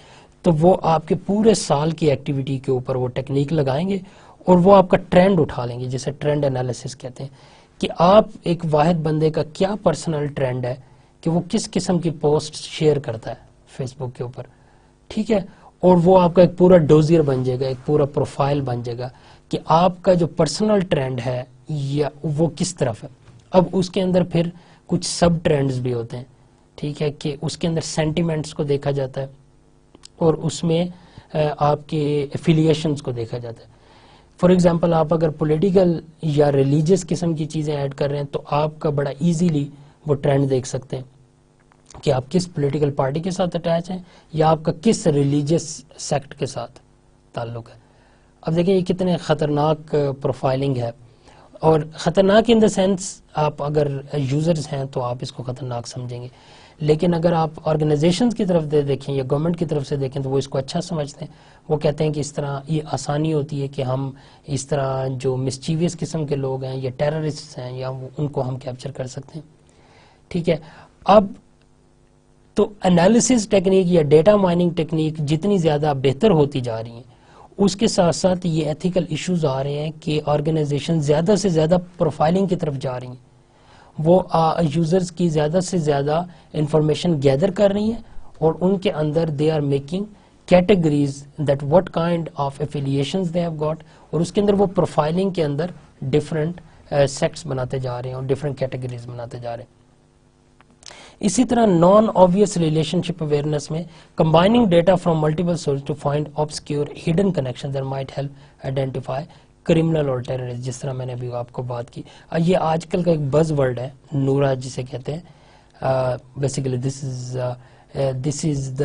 تو وہ آپ کے پورے سال کی ایکٹیویٹی کے اوپر وہ ٹیکنیک لگائیں گے اور وہ آپ کا ٹرینڈ اٹھا لیں گے، جسے ٹرینڈ انالیسس کہتے ہیں کہ آپ ایک واحد بندے کا کیا پرسنل ٹرینڈ ہے کہ وہ کس قسم کی پوسٹ شیئر کرتا ہے فیس بک کے اوپر. ٹھیک ہے، اور وہ آپ کا ایک پورا ڈوزیر بن جائے گا، ایک پورا پروفائل بن جائے گا کہ آپ کا جو پرسنل ٹرینڈ ہے یا وہ کس طرف ہے. اب اس کے اندر پھر کچھ سب ٹرینڈز بھی ہوتے ہیں. ٹھیک ہے، کہ اس کے اندر سینٹیمنٹس کو دیکھا جاتا ہے اور اس میں آپ کے ایفیلیشنز کو دیکھا جاتا ہے. فار ایگزامپل آپ اگر پولیٹیکل یا ریلیجیس قسم کی چیزیں ایڈ کر رہے ہیں تو آپ کا بڑا ایزیلی وہ ٹرینڈ دیکھ سکتے ہیں کہ آپ کس پولیٹیکل پارٹی کے ساتھ اٹیچ ہیں یا آپ کا کس ریلیجیس سیکٹ کے ساتھ تعلق ہے. اب دیکھیں یہ کتنے خطرناک پروفائلنگ ہے، اور خطرناک ان دا سینس آپ اگر یوزرز ہیں تو آپ اس کو خطرناک سمجھیں گے، لیکن اگر آپ آرگنائزیشنز کی طرف دیکھیں یا گورنمنٹ کی طرف سے دیکھیں تو وہ اس کو اچھا سمجھتے ہیں. وہ کہتے ہیں کہ اس طرح یہ آسانی ہوتی ہے کہ ہم اس طرح جو مسچیویس قسم کے لوگ ہیں یا ٹیررسٹ ہیں یا ان کو ہم کیپچر کر سکتے ہیں. ٹھیک ہے، اب تو انالیسس ٹیکنیک یا ڈیٹا مائننگ ٹیکنیک جتنی زیادہ بہتر ہوتی جا رہی ہیں اس کے ساتھ ساتھ یہ ایتھیکل ایشوز آ رہے ہیں کہ آرگنائزیشن زیادہ سے زیادہ پروفائلنگ کی طرف جا رہی ہیں. وہ یوزرز کی زیادہ سے زیادہ انفارمیشن گیدر کر رہی ہیں اور ان کے اندر they are making categories that what kind of affiliations they have got, اور اس کے اندر وہ پروفائلنگ کے اندر ڈفرینٹ سیکٹس بناتے جا رہے ہیں اور ڈفرینٹ کیٹیگریز بناتے جا رہے ہیں. اسی طرح non obvious relationship awareness میں combining data from multiple source to find obscure hidden connection that might help identify criminal اور ٹیررسٹ، جس طرح میں نے ابھی آپ کو بات کی. یہ آج کل کا ایک بز ورڈ ہے، نورا جسے کہتے ہیں. Basically this is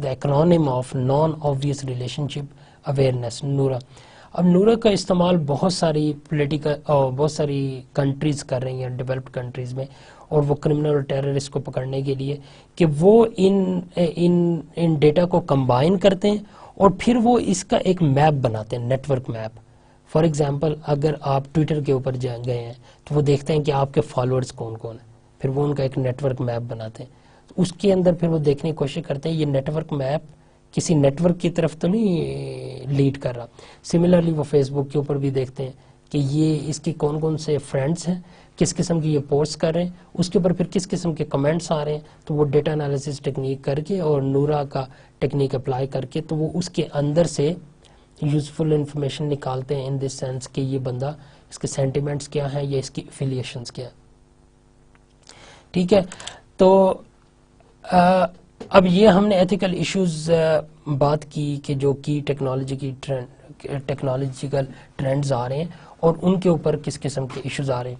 the acronym of non obvious relationship awareness, NORA. اب نورا کا استعمال بہت ساری بہت ساری کنٹریز کر رہی ہیں ڈیولپڈ کنٹریز میں، اور وہ کرمنل اور ٹیررسٹ کو پکڑنے کے لیے کہ وہ ان ڈیٹا کو کمبائن کرتے ہیں اور پھر وہ اس کا ایک میپ بناتے ہیں، network map. For example اگر آپ ٹویٹر کے اوپر گئے ہیں تو وہ دیکھتے ہیں کہ آپ کے فالوورز کون کون ہیں، پھر وہ ان کا ایک نیٹ ورک میپ بناتے ہیں. اس کے اندر پھر وہ دیکھنے کی کوشش کرتے ہیں یہ نیٹ ورک میپ کسی نیٹ ورک کی طرف تو نہیں لیڈ کر رہا. سملرلی وہ فیس بک کے اوپر بھی دیکھتے ہیں کہ یہ اس کی کون کون سے فرینڈس ہیں، کس قسم کی یہ پوسٹ کر رہے ہیں، اس کے اوپر پھر کس قسم کے کمنٹس آ رہے ہیں. تو وہ ڈیٹا انالیسس ٹیکنیک کر کے اور نورا کا ٹیکنیک اپلائی کر کے تو وہ اس کے اندر سے یوزفل انفارمیشن نکالتے ہیں ان دس سینس کہ یہ بندہ اس کے سینٹیمنٹس کیا ہیں یا اس کی ایفیلیشنز کیا. ٹھیک ہے، تو اب یہ ہم نے ایتھیکل ایشوز بات کی کہ جو کی ٹیکنالوجیکل ٹرینڈز آ رہے ہیں اور ان کے اوپر کس قسم کے ایشوز آ رہے ہیں.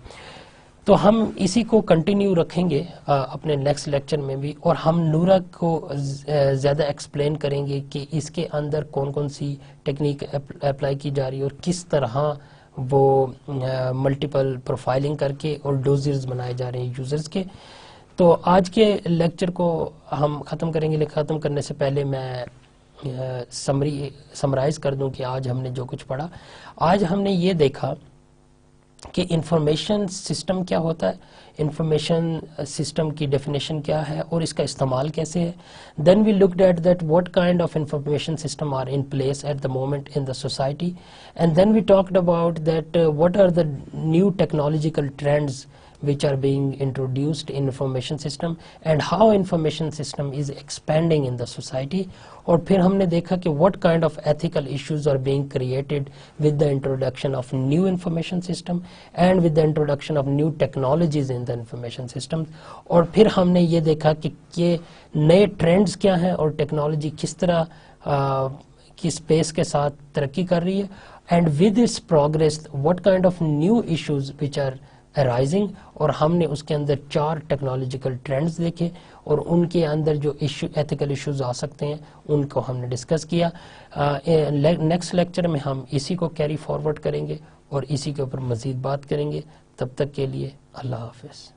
تو ہم اسی کو کنٹینیو رکھیں گے اپنے نیکسٹ لیکچر میں بھی، اور ہم نورا کو زیادہ ایکسپلین کریں گے کہ اس کے اندر کون کون سی ٹیکنیک اپلائی کی جا رہی ہے، اور کس طرح وہ ملٹیپل پروفائلنگ کر کے اور ڈوزرز بنائے جا رہے ہیں یوزرز کے. تو آج کے لیکچر کو ہم ختم کریں گے، لیکن ختم کرنے سے پہلے میں سمرائز کر دوں کہ آج ہم نے جو کچھ پڑھا. آج ہم نے یہ دیکھا کہ انفارمیشن سسٹم کیا ہوتا ہے، انفارمیشن سسٹم کی ڈیفینیشن کیا ہے اور اس کا استعمال کیسے ہے. Then we looked at that what kind of information system are in place at the moment in the society, and then we talked about that what are the new technological trends which are being introduced in information system and how information system is expanding in the society. اور پھر ہم نے دیکھا کہ what kind of ethical issues are being created with the introduction of new information system and with the introduction of new technologies in the information system. اور پھر ہم نے یہ دیکھا کہ یہ نئے ٹرینڈز کیا ہیں اور ٹیکنالوجی کس طرح کی اسپیس کے ساتھ ترقی کر رہی ہے، and with its progress what kind of new issues which are arising. اور ہم نے اس کے اندر 4 ٹیکنالوجیکل ٹرینڈز دیکھے اور ان کے اندر جو ایتھیکل ایشوز آ سکتے ہیں ان کو ہم نے ڈسکس کیا. نیکسٹ لیکچر میں ہم اسی کو کیری فارورڈ کریں گے اور اسی کے اوپر مزید بات کریں گے. تب تک کے لیے اللہ حافظ.